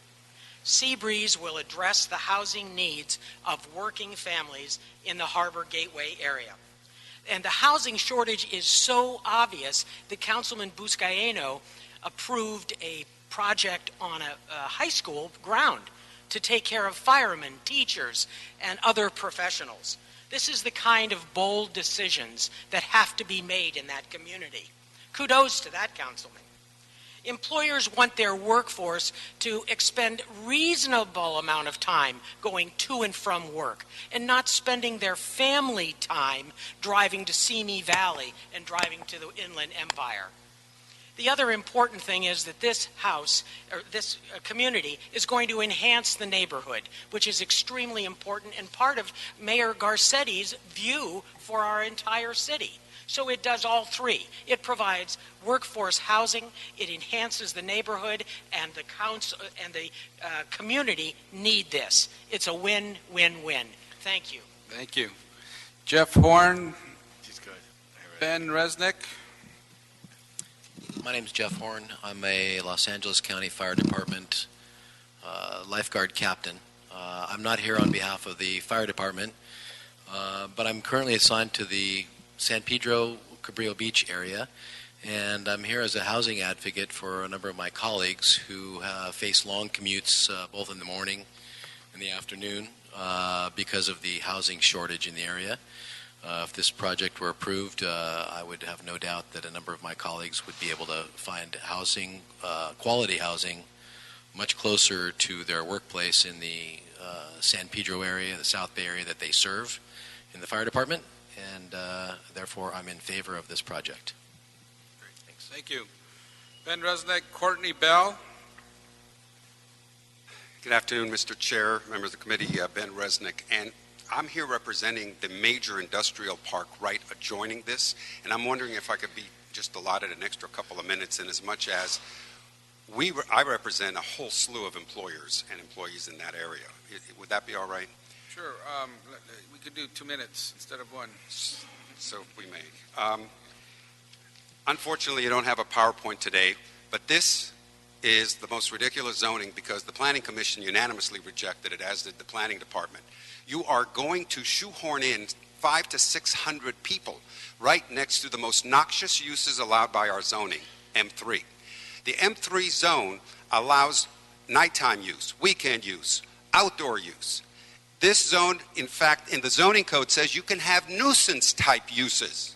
Seabreeze will address the housing needs of working families in the Harbor Gateway area. And the housing shortage is so obvious that Councilman Buscaino approved a project on a high school ground to take care of firemen, teachers, and other professionals. This is the kind of bold decisions that have to be made in that community. Kudos to that, Councilman. Employers want their workforce to expend reasonable amount of time going to and from work and not spending their family time driving to Simi Valley and driving to the Inland Empire. The other important thing is that this house, or this community, is going to enhance the neighborhood, which is extremely important and part of Mayor Garcetti's view for our entire city. So it does all three. It provides workforce housing, it enhances the neighborhood, and the council and the community need this. It's a win-win-win. Thank you. Thank you. Jeff Horn. He's good. Ben Resnick. My name is Jeff Horn. I'm a Los Angeles County Fire Department lifeguard captain. I'm not here on behalf of the fire department, but I'm currently assigned to the San Pedro Cabrillo Beach area, and I'm here as a housing advocate for a number of my colleagues who face long commutes both in the morning and the afternoon because of the housing shortage in the area. If this project were approved, I would have no doubt that a number of my colleagues would be able to find housing, quality housing, much closer to their workplace in the San Pedro area, the South Bay area that they serve in the fire department, and therefore I'm in favor of this project. Great, thanks. Thank you. Ben Resnick, Courtney Bell. Good afternoon, Mr. Chair, members of the committee, Ben Resnick, and I'm here representing the major industrial park right adjoining this, and I'm wondering if I could be just allotted an extra couple of minutes in as much as I represent a whole slew of employers and employees in that area. Would that be all right? Sure. We could do 2 minutes instead of 1. So we may. Unfortunately, you don't have a PowerPoint today, but this is the most ridiculous zoning because the Planning Commission unanimously rejected it, as did the Planning Department. You are going to shoehorn in 500 to 600 people right next to the most noxious uses allowed by our zoning, M3. The M3 zone allows nighttime use, weekend use, outdoor use. This zone, in fact, in the zoning code says you can have nuisance type uses,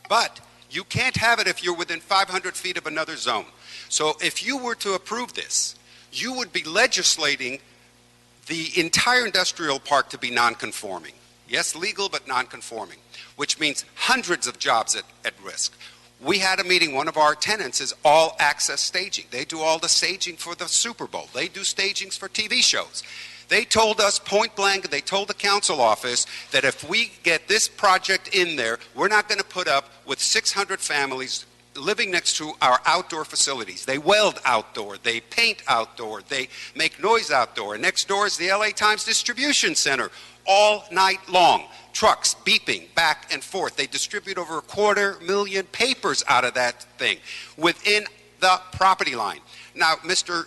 but you can't have it if you're within 500 feet of another zone. So if you were to approve this, you would be legislating the entire industrial park to be non-conforming. Yes, legal, but non-conforming, which means hundreds of jobs at risk. We had a meeting. One of our tenants is All Access Staging. They do all the staging for the Super Bowl. They do stagings for TV shows. They told us point blank, they told the council office that if we get this project in there, we're not going to put up with 600 families living next to our outdoor facilities. They weld outdoor, they paint outdoor, they make noise outdoor. And next door is the LA Times Distribution Center all night long. Trucks beeping back and forth. They distribute over 250,000 papers out of that thing within the property line. Now, Mr.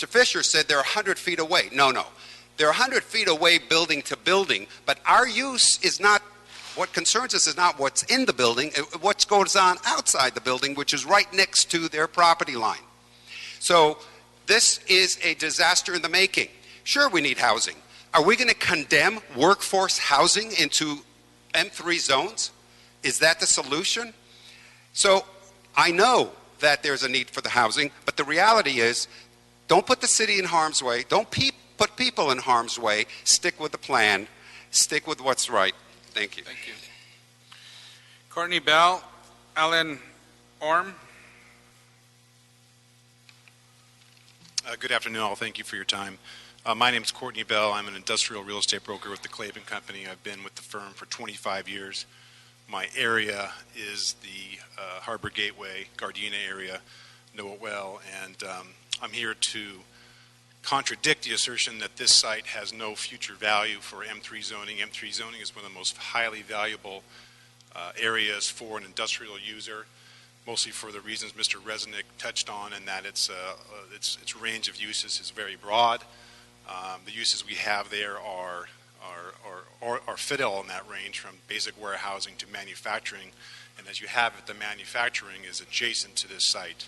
Fisher said they're 100 feet away. No. They're 100 feet away building to building, but our use is not, what concerns us is not what's in the building, what goes on outside the building, which is right next to their property line. So this is a disaster in the making. Sure, we need housing. Are we going to condemn workforce housing into M3 zones? Is that the solution? So I know that there's a need for the housing, but the reality is, don't put the city in harm's way. Don't put people in harm's way. Stick with the plan. Stick with what's right. Thank you. Thank you. Courtney Bell, Alan Orm. Good afternoon, all. Thank you for your time. My name is Courtney Bell. I'm an industrial real estate broker with the Clavin Company. I've been with the firm for 25 years. My area is the Harbor Gateway, Gardena area, know it well, and I'm here to contradict the assertion that this site has no future value for M3 zoning. M3 zoning is one of the most highly valuable areas for an industrial user, mostly for the reasons Mr. Resnick touched on, and that its range of uses is very broad. The uses we have there are fit all in that range, from basic warehousing to manufacturing, and as you have it, the manufacturing is adjacent to this site.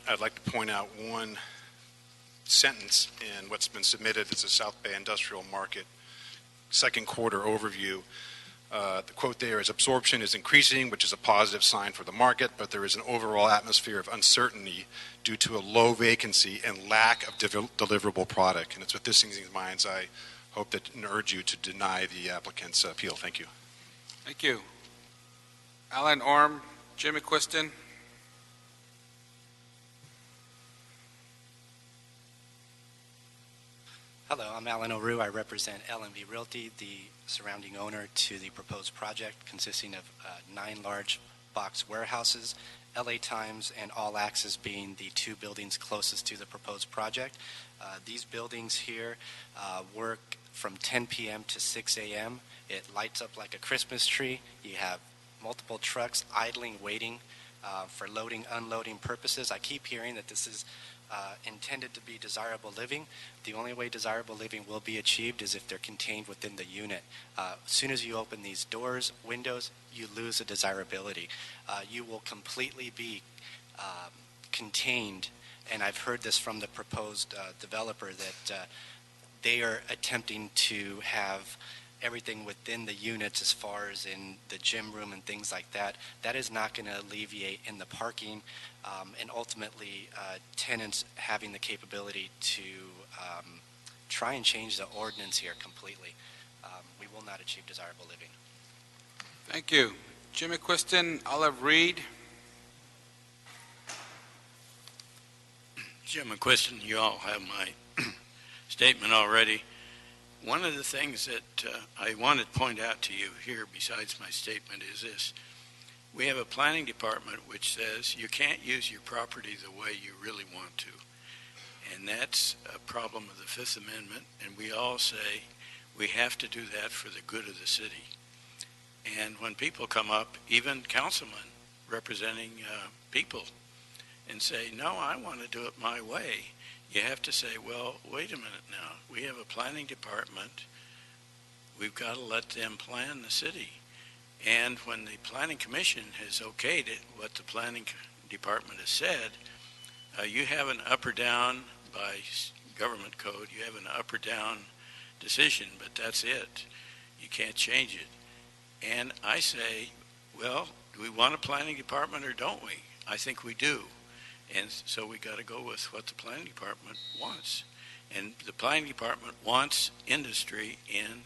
I'd like to point out one sentence in what's been submitted as a South Bay Industrial Market second quarter overview. The quote there is, absorption is increasing, which is a positive sign for the market, but there is an overall atmosphere of uncertainty due to a low vacancy and lack of deliverable product. And it's with this in mind, I hope that and urge you to deny the applicant's appeal. Thank you. Thank you. Alan Orm, Jim McQuiston. Hello, I'm Alan O'Rue. I represent L&B Realty, the surrounding owner to the proposed project, consisting of 9 large box warehouses, LA Times and All Access being the 2 buildings closest to the proposed project. These buildings here work from 10 p.m. to 6 a.m. It lights up like a Christmas tree. You have multiple trucks idling, waiting for loading, unloading purposes. I keep hearing that this is intended to be desirable living. The only way desirable living will be achieved is if they're contained within the unit. As soon as you open these doors, windows, you lose the desirability. You will completely be contained, and I've heard this from the proposed developer that they are attempting to have everything within the units as far as in the gym room and things like that. That is not going to alleviate in the parking and ultimately tenants having the capability to try and change the ordinance here completely. We will not achieve desirable living. Thank you. Jim McQuiston, Olive Reed. Jim McQuiston, you all have my statement already. One of the things that I wanted to point out to you here besides my statement is this. We have a planning department which says you can't use your property the way you really want to. And that's a problem of the Fifth Amendment, and we all say we have to do that for the good of the city. And when people come up, even councilmen representing people, and say, no, I want to do it my way, you have to say, well, wait a minute now. We have a planning department. We've got to let them plan the city. And when the Planning Commission has okayed it, what the Planning Department has said, you have an up or down by government code, you have an up or down decision, but that's it. You can't change it. And I say, well, do we want a planning department or don't we? I think we do. And so we got to go with what the planning department wants. And the planning department wants industry in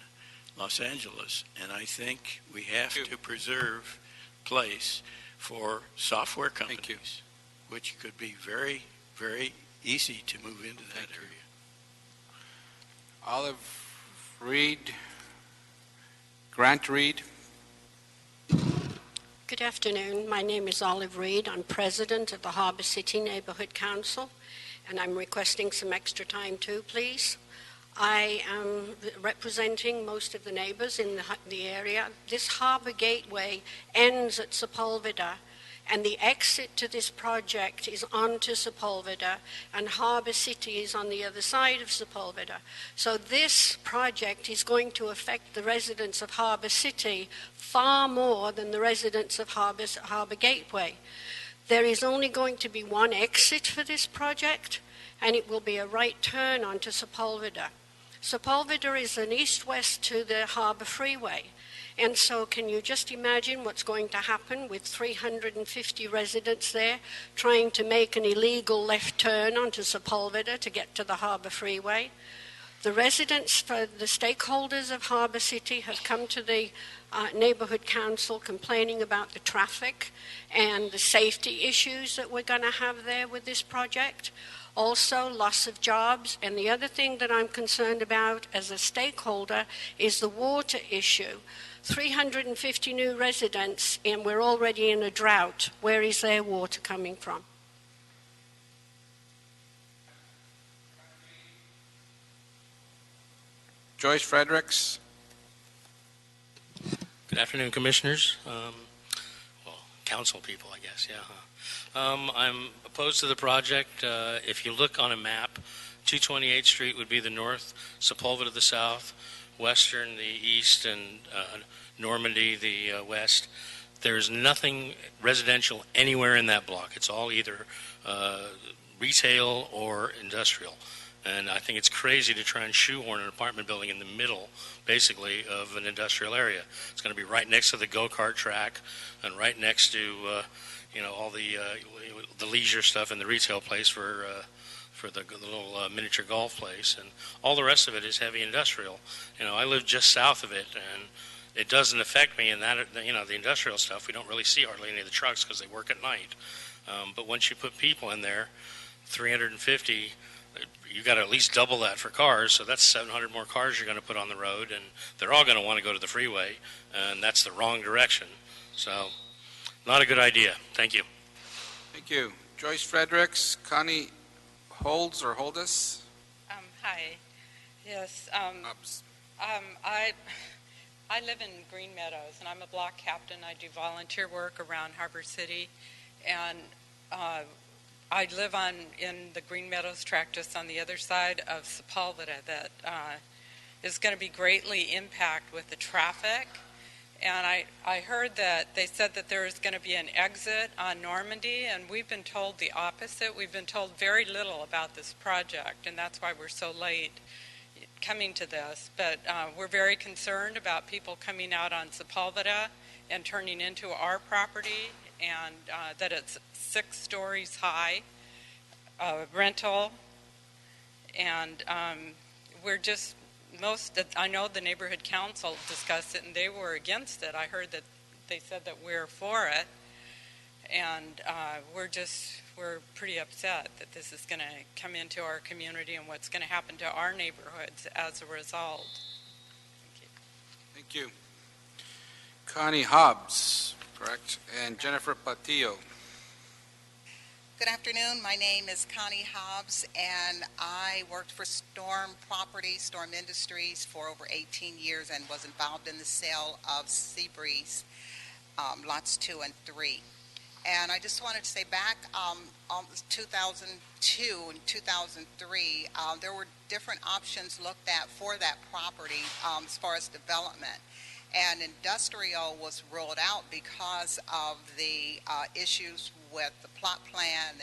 Los Angeles. And I think we have to preserve place for software companies, which could be very, very easy to move into that area. Olive Reed, Grant Reed. Good afternoon. My name is Olive Reed. I'm president of the Harbor City Neighborhood Council, and I'm requesting some extra time too, please. I am representing most of the neighbors in the area. This harbor gateway ends at Sepulveda, and the exit to this project is onto Sepulveda, and Harbor City is on the other side of Sepulveda. So this project is going to affect the residents of Harbor City far more than the residents of Harbor Gateway. There is only going to be one exit for this project, and it will be a right turn onto Sepulveda. Sepulveda is an east-west to the Harbor Freeway. And so can you just imagine what's going to happen with 350 residents there trying to make an illegal left turn onto Sepulveda to get to the Harbor Freeway? The residents, the stakeholders of Harbor City have come to the neighborhood council complaining about the traffic and the safety issues that we're going to have there with this project. Also, loss of jobs. And the other thing that I'm concerned about as a stakeholder is the water issue. 350 new residents, and we're already in a drought. Where is their water coming from? Joyce Fredericks. Good afternoon, Commissioners. Council people, I guess, yeah. I'm opposed to the project. If you look on a map, 228th Street would be the north, Sepulveda the south, Western the east, and Normandy the west. There's nothing residential anywhere in that block. It's all either retail or industrial. And I think it's crazy to try and shoehorn an apartment building in the middle, basically, of an industrial area. It's going to be right next to the go-kart track and right next to, all the leisure stuff in the retail place for the little miniature golf place. And all the rest of it is heavy industrial. I live just south of it, and it doesn't affect me in that, the industrial stuff. We don't really see hardly any of the trucks because they work at night. But once you put people in there, 350, you got to at least double that for cars, so that's 700 more cars you're going to put on the road, and they're all going to want to go to the freeway, and that's the wrong direction. So, not a good idea. Thank you. Thank you. Joyce Fredericks, Connie Holds or Holdus? Hi. Yes. I live in Green Meadows, and I'm a block captain. I do volunteer work around Harbor City, and I live in the Green Meadows tract just on the other side of Sepulveda that is going to be greatly impacted with the traffic. And I heard that they said that there is going to be an exit on Normandy, and we've been told the opposite. We've been told very little about this project, and that's why we're so late coming to this. But we're very concerned about people coming out on Sepulveda and turning into our property, and that it's 6 stories high, rental, and we're just I know the neighborhood council discussed it and they were against it. I heard that they said that we're for it, And we're pretty upset that this is going to come into our community and what's going to happen to our neighborhoods as a result. Thank you. Connie Hobbs, correct, and Jennifer Patillo. Good afternoon. My name is Connie Hobbs, and I worked for Storm Properties, Storm Industries for over 18 years and was involved in the sale of Seabreeze lots 2 and 3. And I just wanted to say back on 2002 and 2003, there were different options looked at for that property as far as development. And industrial was ruled out because of the issues with the plot plan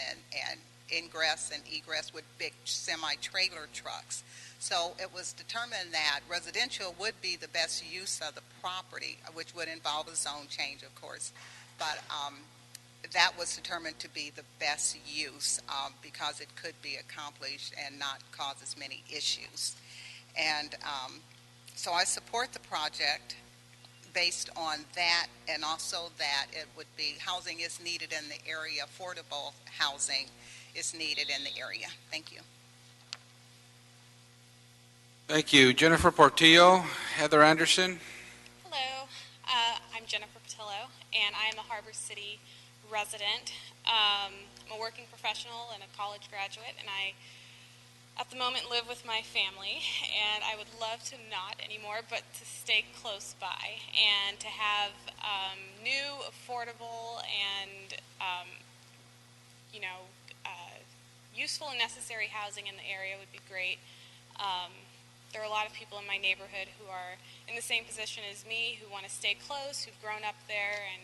and ingress and egress with big semi-trailer trucks. So it was determined that residential would be the best use of the property, which would involve a zone change, of course. But that was determined to be the best use because it could be accomplished and not cause as many issues. And so I support the project based on that, and also that it would be housing is needed in the area, affordable housing is needed in the area. Thank you. Thank you. Jennifer Portillo, Heather Anderson. Hello, I'm Jennifer Patillo, and I am a Harbor City resident. I'm a working professional and a college graduate, and I, at the moment, live with my family, and I would love to not anymore, but to stay close by and to have new, affordable, and useful and necessary housing in the area would be great. There are a lot of people in my neighborhood who are in the same position as me, who want to stay close, who've grown up there, and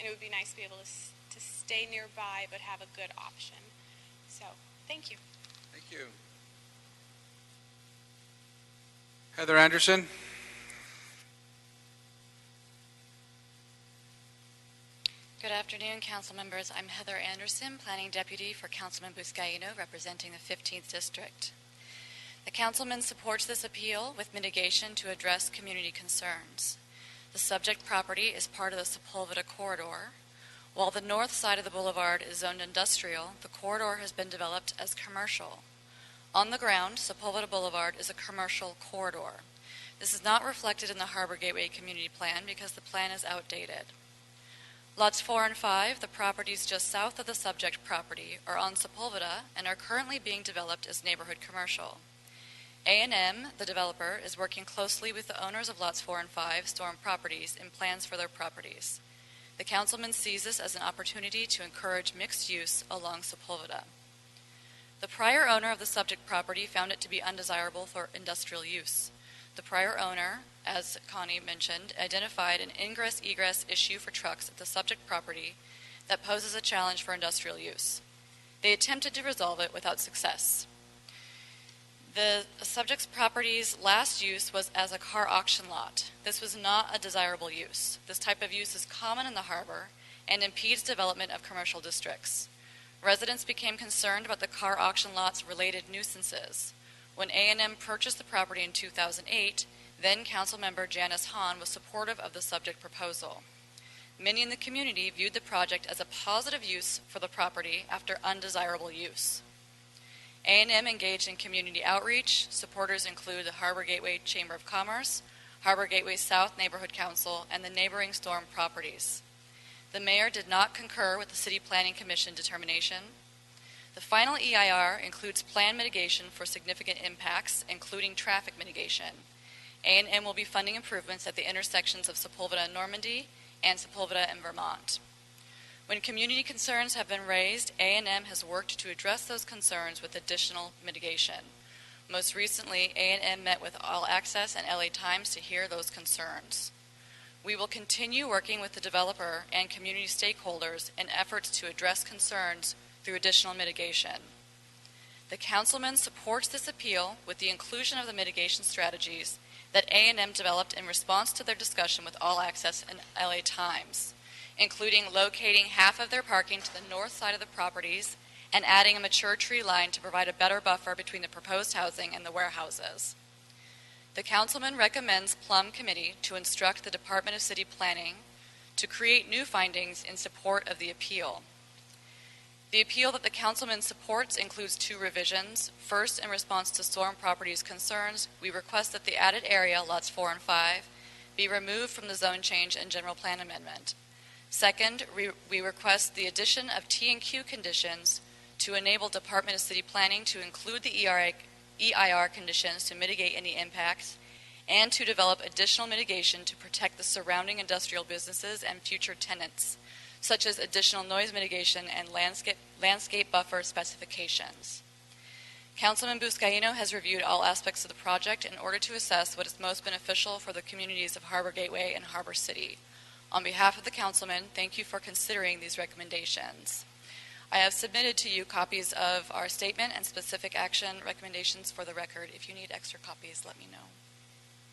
it would be nice to be able to stay nearby but have a good option. So, thank you. Thank you. Heather Anderson. Good afternoon, council members. I'm Heather Anderson, Planning Deputy for Councilman Buscaino, representing the 15th District. The councilman supports this appeal with mitigation to address community concerns. The subject property is part of the Sepulveda corridor. While the north side of the boulevard is zoned industrial, the corridor has been developed as commercial. On the ground, Sepulveda Boulevard is a commercial corridor. This is not reflected in the Harbor Gateway Community Plan because the plan is outdated. Lots 4 and 5, the properties just south of the subject property, are on Sepulveda and are currently being developed as neighborhood commercial. A&M, the developer, is working closely with the owners of Lots 4 and 5, Storm Properties, in plans for their properties. The councilman sees this as an opportunity to encourage mixed use along Sepulveda. The prior owner of the subject property found it to be undesirable for industrial use. The prior owner, as Connie mentioned, identified an ingress-egress issue for trucks at the subject property that poses a challenge for industrial use. They attempted to resolve it without success. The subject's property's last use was as a car auction lot. This was not a desirable use. This type of use is common in the harbor and impedes development of commercial districts. Residents became concerned about the car auction lot's related nuisances. When A&M purchased the property in 2008, then Councilmember Janice Hahn was supportive of the subject proposal. Many in the community viewed the project as a positive use for the property after undesirable use. A&M engaged in community outreach. Supporters include the Harbor Gateway Chamber of Commerce, Harbor Gateway South Neighborhood Council, and the neighboring Storm Properties. The mayor did not concur with the City Planning Commission determination. The final EIR includes plan mitigation for significant impacts, including traffic mitigation. A&M will be funding improvements at the intersections of Sepulveda and Normandy and Sepulveda and Vermont. When community concerns have been raised, A&M has worked to address those concerns with additional mitigation. Most recently, A&M met with All Access and LA Times to hear those concerns. We will continue working with the developer and community stakeholders in efforts to address concerns through additional mitigation. The councilman supports this appeal with the inclusion of the mitigation strategies that A&M developed in response to their discussion with All Access and LA Times, including locating half of their parking to the north side of the properties and adding a mature tree line to provide a better buffer between the proposed housing and the warehouses. The councilman recommends Plum Committee to instruct the Department of City Planning to create new findings in support of the appeal. The appeal that the councilman supports includes 2 revisions. First, in response to Storm Properties' concerns, we request that the added area, lots 4 and 5, be removed from the zone change and general plan amendment. Second, we request the addition of T&Q conditions to enable Department of City Planning to include the EIR conditions to mitigate any impacts and to develop additional mitigation to protect the surrounding industrial businesses and future tenants, such as additional noise mitigation and landscape buffer specifications. Councilman Buscaino has reviewed all aspects of the project in order to assess what is most beneficial for the communities of Harbor Gateway and Harbor City. On behalf of the councilman, thank you for considering these recommendations. I have submitted to you copies of our statement and specific action recommendations for the record. If you need extra copies, let me know.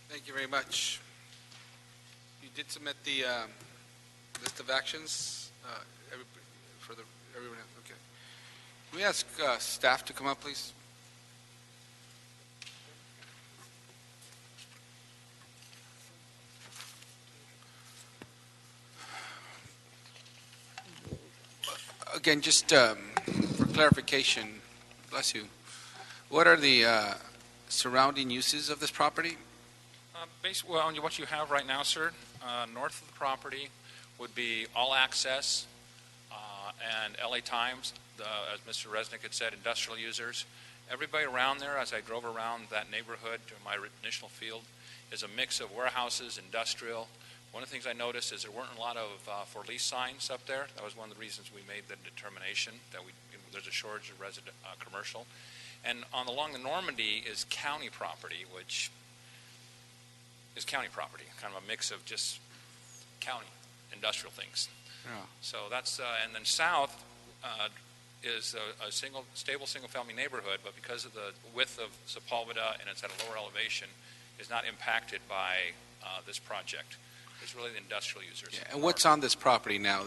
Thank you very much. You did submit the list of actions everyone. Okay. Can we ask staff to come up, please? Again, just for clarification, bless you, what are the surrounding uses of this property? Basically, well, what you have right now, sir, north of the property would be all access and LA Times, as Mr. Resnick had said, industrial users. Everybody around there, as I drove around that neighborhood during my initial field, is a mix of warehouses, industrial. One of the things I noticed is there weren't a lot of for lease signs up there. That was one of the reasons we made the determination that there's a shortage of resident commercial. And along the Normandy is county property, which is county property, kind of a mix of just county industrial things. Yeah. So that's, and then south is a stable single-family neighborhood, but because of the width of Sepulveda and it's at a lower elevation, is not impacted by this project. It's really the industrial users. Yeah. And what's on this property now?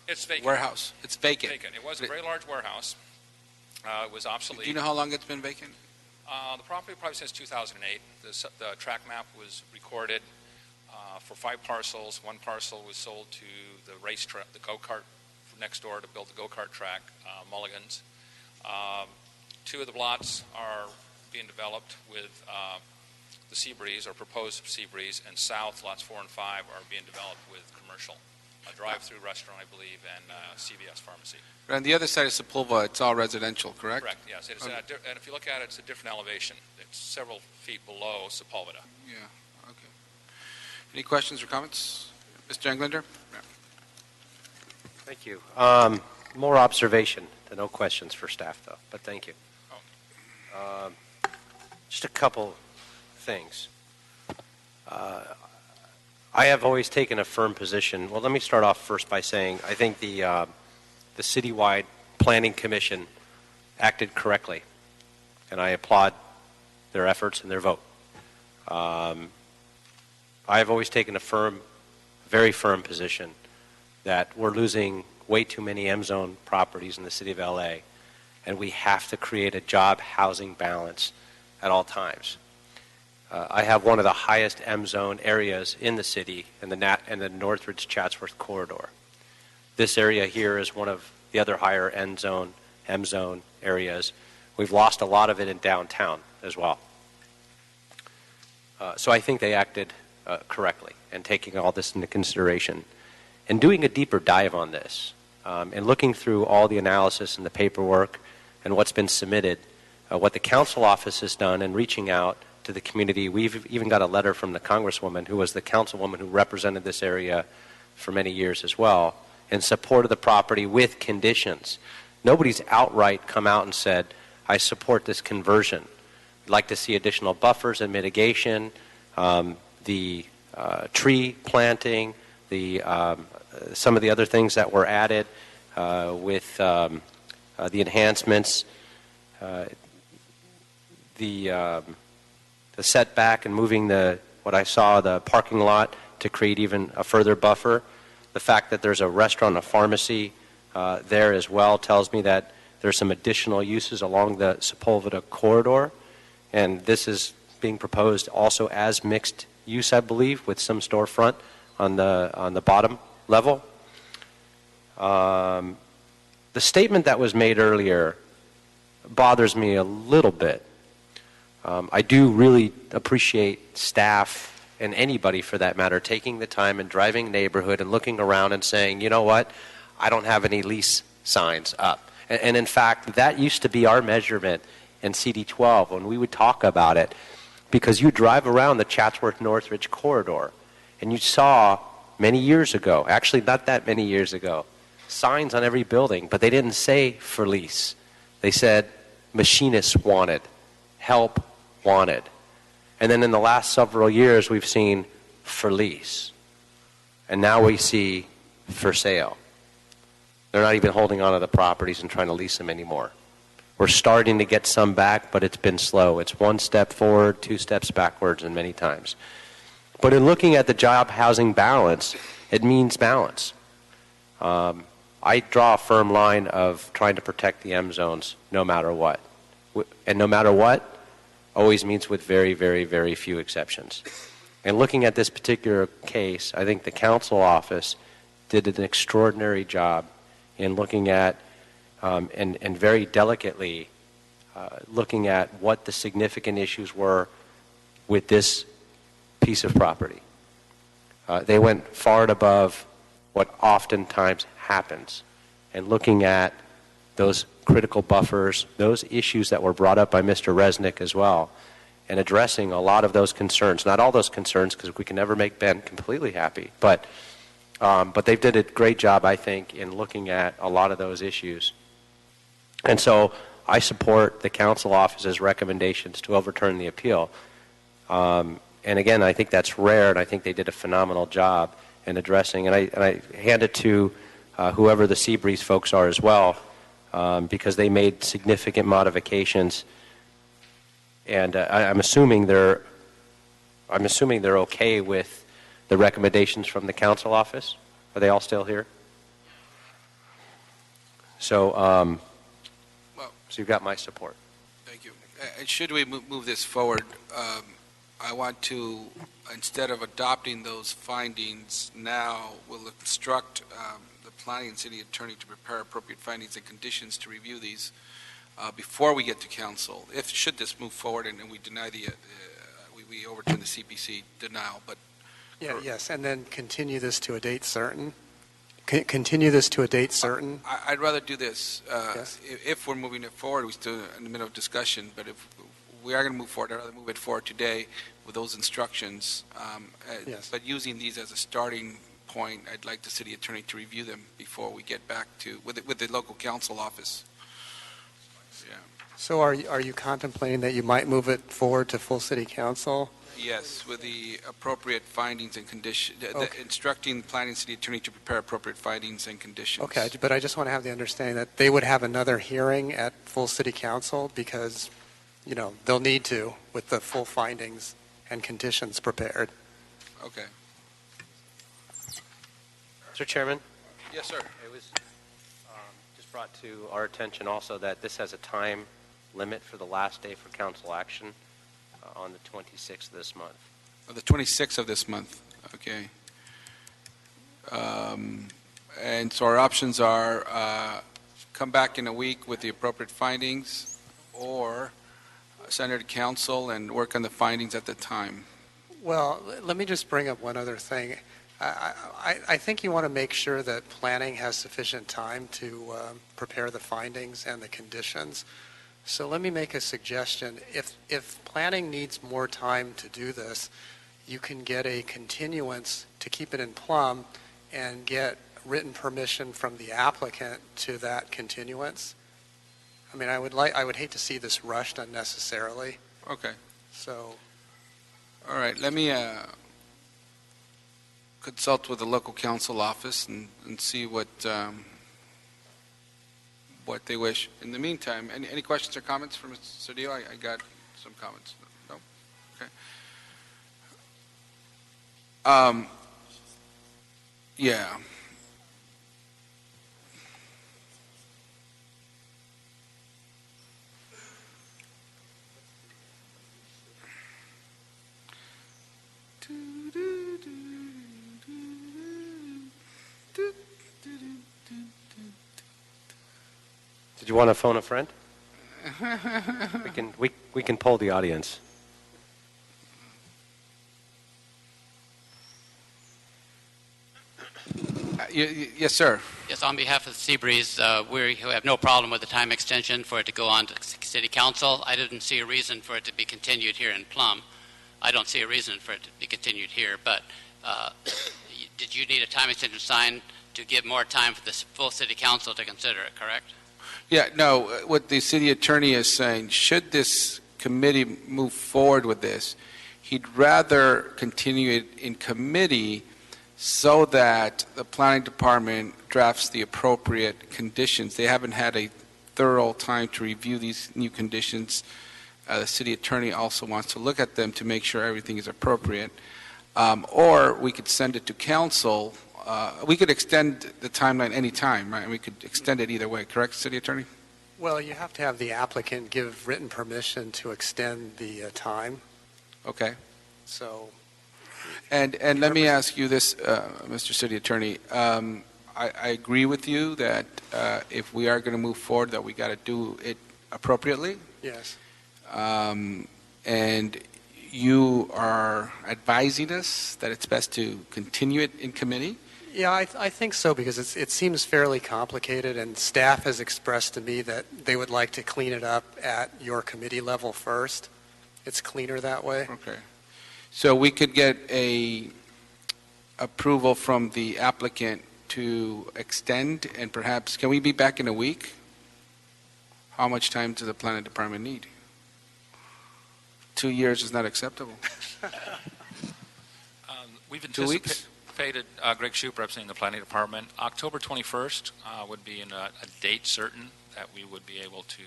It's vacant. Warehouse. It's vacant. Vacant. It was a very large warehouse. It was obsolete. Do you know how long it's been vacant? The property probably since 2008. The track map was recorded for 5 parcels. 1 parcel was sold to the racetrack, the go-kart next door to build the go-kart track, Mulligan's. 2 of the lots are being developed with the Seabreeze, or proposed Seabreeze, and south, lots 4 and 5, are being developed with commercial. A drive-through restaurant, I believe, and CVS pharmacy. And the other side of Sepulveda, it's all residential, correct? Correct, yes. It is, and if you look at it, it's a different elevation. It's several feet below Sepulveda. Yeah, okay. Any questions or comments? Mr. Englander? Yeah. Thank you. More observation than no questions for staff, though, but thank you. Just a couple things. I have always taken a firm position. Well, let me start off first by saying I think the citywide planning commission acted correctly, and I applaud their efforts and their vote. I have always taken a very firm position that we're losing way too many M-zone properties in the city of LA, and we have to create a job housing balance at all times. I have one of the highest M-zone areas in the city in the Northridge Chatsworth corridor. This area here is one of the other higher M-zone areas. We've lost a lot of it in downtown as well. So I think they acted correctly in taking all this into consideration. And doing a deeper dive on this, and looking through all the analysis and the paperwork and what's been submitted, what the council office has done in reaching out to the community. We've even got a letter from the congresswoman who was the councilwoman who represented this area for many years as well, in support of the property with conditions. Nobody's outright come out and said, I support this conversion. I'd like to see additional buffers and mitigation, the tree planting, some of the other things that were added with the enhancements, the setback and moving the parking lot to create even a further buffer. The fact that there's a restaurant, a pharmacy there as well tells me that there's some additional uses along the Sepulveda corridor. And this is being proposed also as mixed use, I believe, with some storefront on the bottom level. The statement that was made earlier bothers me a little bit. I do really appreciate staff and anybody for that matter taking the time and driving neighborhood and looking around and saying, you know what, I don't have any lease signs up. And in fact, that used to be our measurement in CD12 when we would talk about it, because you drive around the Chatsworth-Northridge corridor and you saw many years ago, actually not that many years ago, signs on every building, but they didn't say for lease. They said machinists wanted, help wanted. And then in the last several years, we've seen for lease. And now we see for sale. They're not even holding on to the properties and trying to lease them anymore. We're starting to get some back, but it's been slow. It's one step forward, two steps backwards, and many times. But in looking at the job housing balance, it means balance. I draw a firm line of trying to protect the M zones no matter what. And no matter what always means with very, very, very few exceptions. And looking at this particular case, I think the council office did an extraordinary job in looking at and very delicately looking at what the significant issues were with this piece of property. They went far and above what oftentimes happens, and looking at those critical buffers, those issues that were brought up by Mr. Resnick as well, and addressing a lot of those concerns. Not all those concerns, because we can never make Ben completely happy, but they did a great job, I think, in looking at a lot of those issues. And so I support the council office's recommendations to overturn the appeal. And again, I think that's rare, and I think they did a phenomenal job in addressing. And I hand it to whoever the Seabreeze folks are as well, because they made significant modifications. And I'm assuming they're okay with the recommendations from the council office. Are they all still here? So, so you've got my support. Thank you. Should we move this forward, I want to, instead of adopting those findings now, we'll instruct the planning and city attorney to prepare appropriate findings and conditions to review these before we get to council. Should this move forward and we deny we overturn the CPC denial, but yes, and then continue this to a date certain. Continue this to a date certain. I'd rather do this. Yes. If we're moving it forward, we're still in the middle of discussion, but if we are going to move forward, I'd rather move it forward today with those instructions. Yes. But using these as a starting point, I'd like the city attorney to review them before we get back to, with the local council office. Yeah. So are you contemplating that you might move it forward to full city council? Yes, with the appropriate findings and conditions, Okay. instructing the planning city attorney to prepare appropriate findings and conditions. Okay, but I just want to have the understanding that they would have another hearing at full city council because, they'll need to with the full findings and conditions prepared. Okay. Mr. Chairman? Yes, sir. It was just brought to our attention also that this has a time limit for the last day for council action on the 26th of this month. The 26th of this month, okay. And so our options are come back in a week with the appropriate findings, or send it to council and work on the findings at the time. Well, let me just bring up one other thing. I think you want to make sure that planning has sufficient time to prepare the findings and the conditions. So let me make a suggestion. If planning needs more time to do this, you can get a continuance to keep it in plum and get written permission from the applicant to that continuance. I mean, I would hate to see this rushed unnecessarily. Okay. So, all right, let me consult with the local council office and see what they wish. In the meantime, any questions or comments from Mr. Cedillo? I got some comments. No? Okay. Yeah. Did you want to phone a friend? We can poll the audience. Yes, sir. Yes, on behalf of Seabreeze, we have no problem with the time extension for it to go on to City Council. I didn't see a reason for it to be continued here in Plum. I don't see a reason for it to be continued here, but did you need a time extension signed to give more time for the full City Council to consider it, correct? Yeah, no, what the city attorney is saying, should this committee move forward with this, he'd rather continue it in committee so that the planning department drafts the appropriate conditions. They haven't had a thorough time to review these new conditions. The city attorney also wants to look at them to make sure everything is appropriate. Or we could send it to council. We could extend the timeline any time, right? We could extend it either way, correct, city attorney? Well, you have to have the applicant give written permission to extend the time. Okay. So. And let me ask you this, Mr. City Attorney. I agree with you that if we are going to move forward, that we got to do it appropriately. Yes. And you are advising us that it's best to continue it in committee? Yeah, I think so, because it seems fairly complicated, and staff has expressed to me that they would like to clean it up at your committee level first. It's cleaner that way. Okay. So we could get a approval from the applicant to extend, and perhaps, can we be back in a week? How much time does the planning department need? 2 years is not acceptable. We've 2 weeks? anticipated, Greg Shoup representing the planning department, October 21st would be a date certain that we would be able to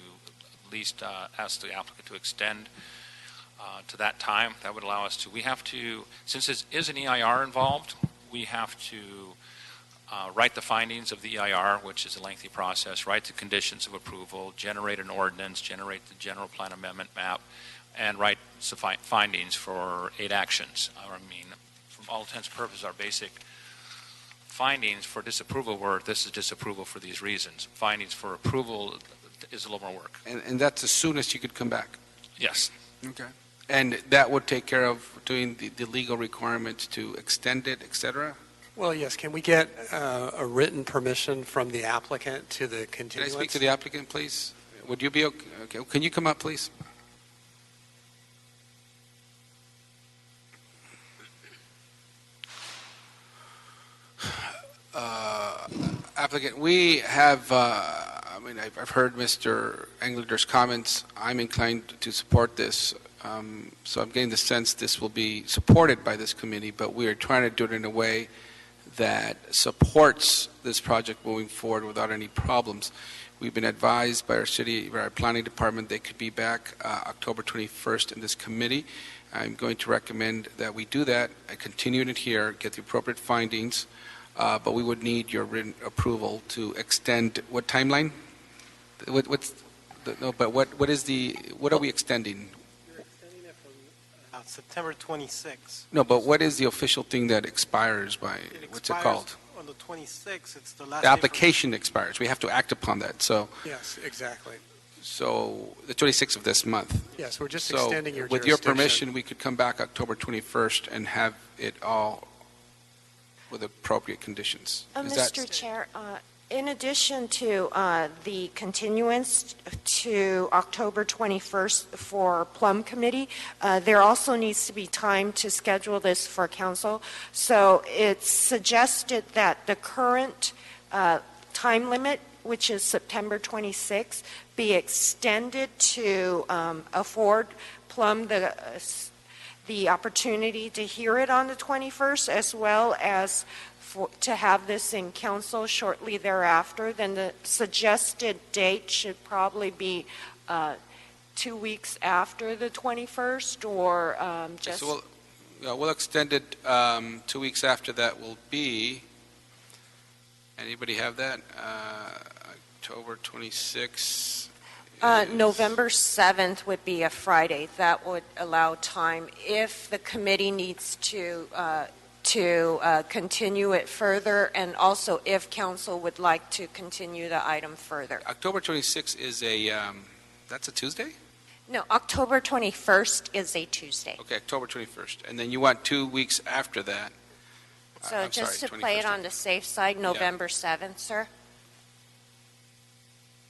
at least ask the applicant to extend to that time. That would allow us to, we have to, since there is an EIR involved, we have to write the findings of the EIR, which is a lengthy process, write the conditions of approval, generate an ordinance, generate the general plan amendment map, and write findings for 8 actions. I mean, from all intents and purposes, our basic findings for disapproval were, this is disapproval for these reasons. Findings for approval is a little more work. And that's as soon as you could come back? Yes. Okay. And that would take care of doing the legal requirements to extend it, et cetera? Well, yes. Can we get a written permission from the applicant to the continuance? Can I speak to the applicant, please? Would you be okay? Okay. Can you come up, please? Applicant, we have, I've heard Mr. Englander's comments. I'm inclined to support this. So I'm getting the sense this will be supported by this committee, but we are trying to do it in a way that supports this project moving forward without any problems. We've been advised by our planning department they could be back October 21st in this committee. I'm going to recommend that we do that, continue it here, get the appropriate findings, but we would need your written approval to extend what timeline? What are we extending? September 26th. No, but what is the official thing that expires by, what's it called? On the 26th, it's the last The application expires. We have to act upon that, so. Yes, exactly. So, the 26th of this month. Yes, we're just extending your with your jurisdiction. permission, we could come back October 21st and have it all with appropriate conditions. Is that- Mr. Chair, in addition to the continuance to October 21st for Plum Committee, there also needs to be time to schedule this for council. So it's suggested that the current time limit, which is September 26th, be extended to afford Plum the opportunity to hear it on the 21st, as well as to have this in council shortly thereafter. Then the suggested date should probably be 2 weeks after the 21st, or just... So we'll extend it 2 weeks after that will be, anybody have that? October 26th. November 7th would be a Friday. That would allow time if the committee needs to to continue it further, and also if council would like to continue the item further. October 26th is that's a Tuesday? No, October 21st is a Tuesday. Okay, October 21st. And then you want 2 weeks after that. So I'm just sorry, to play it 21st. on the safe side, November 7th, sir?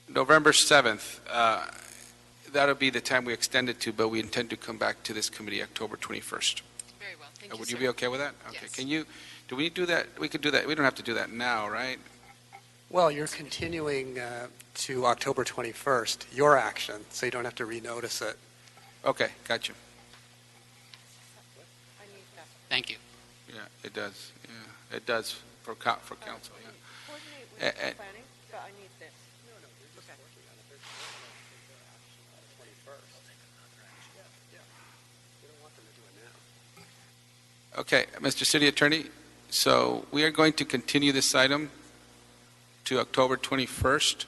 November 7th, that'll be the time we extend it to, but we intend to come back to this committee October 21st. Very well. Thank you, Would sir. you be okay with that? Okay. Yes. Do we do that? We could do that. We don't have to do that now, right? Well, you're continuing to October 21st, your action, so you don't have to renotice it. Okay, got you. Thank you. Yeah, it does. Yeah, it does for council, yeah. And- Okay, Mr. City Attorney, so we are going to continue this item to October 21st.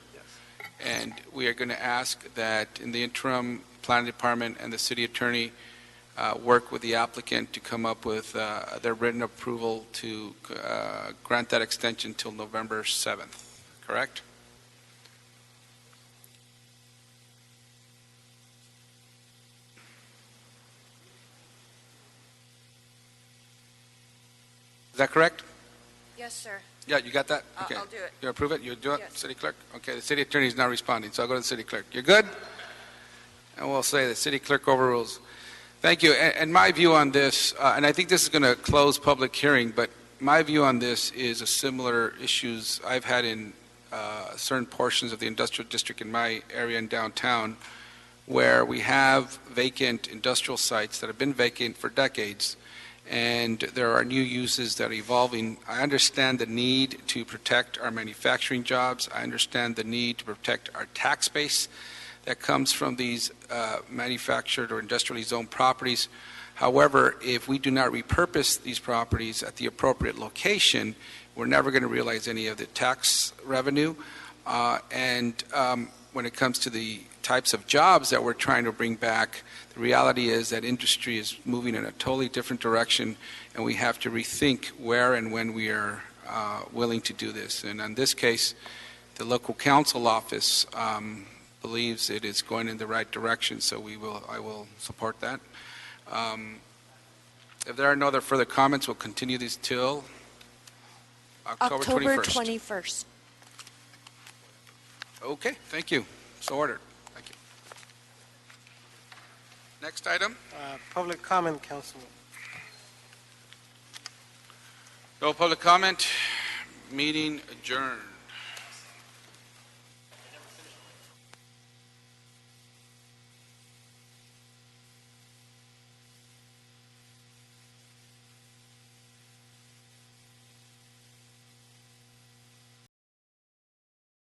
And we are going to ask that in the interim, Planning Department and the City Attorney work with the applicant to come up with their written approval to grant that extension till November 7th, correct? Is that correct? Yes, sir. Yeah, you got that? I'll Okay. do it. You approve it? You do it, Yes. City Clerk? Okay, the City Attorney is not responding, so I'll go to the City Clerk. You're good? And we'll say the City Clerk overrules. Thank you. And my view on this, and I think this is going to close public hearing, but my view on this is a similar issues I've had in certain portions of the industrial district in my area in downtown, where we have vacant industrial sites that have been vacant for decades, and there are new uses that are evolving. I understand the need to protect our manufacturing jobs. I understand the need to protect our tax base that comes from these manufactured or industrially zoned properties. However, if we do not repurpose these properties at the appropriate location, we're never going to realize any of the tax revenue. When it comes to the types of jobs that we're trying to bring back, the reality is that industry is moving in a totally different direction, and we have to rethink where and when we are willing to do this. And in this case, the local council office believes it is going in the right direction, so I will support that. If there are no other further comments, we'll continue these till October 21st. 21st. Okay, thank you. So ordered. Thank you. Next item. Public comment, Councilman. No public comment. Meeting adjourned.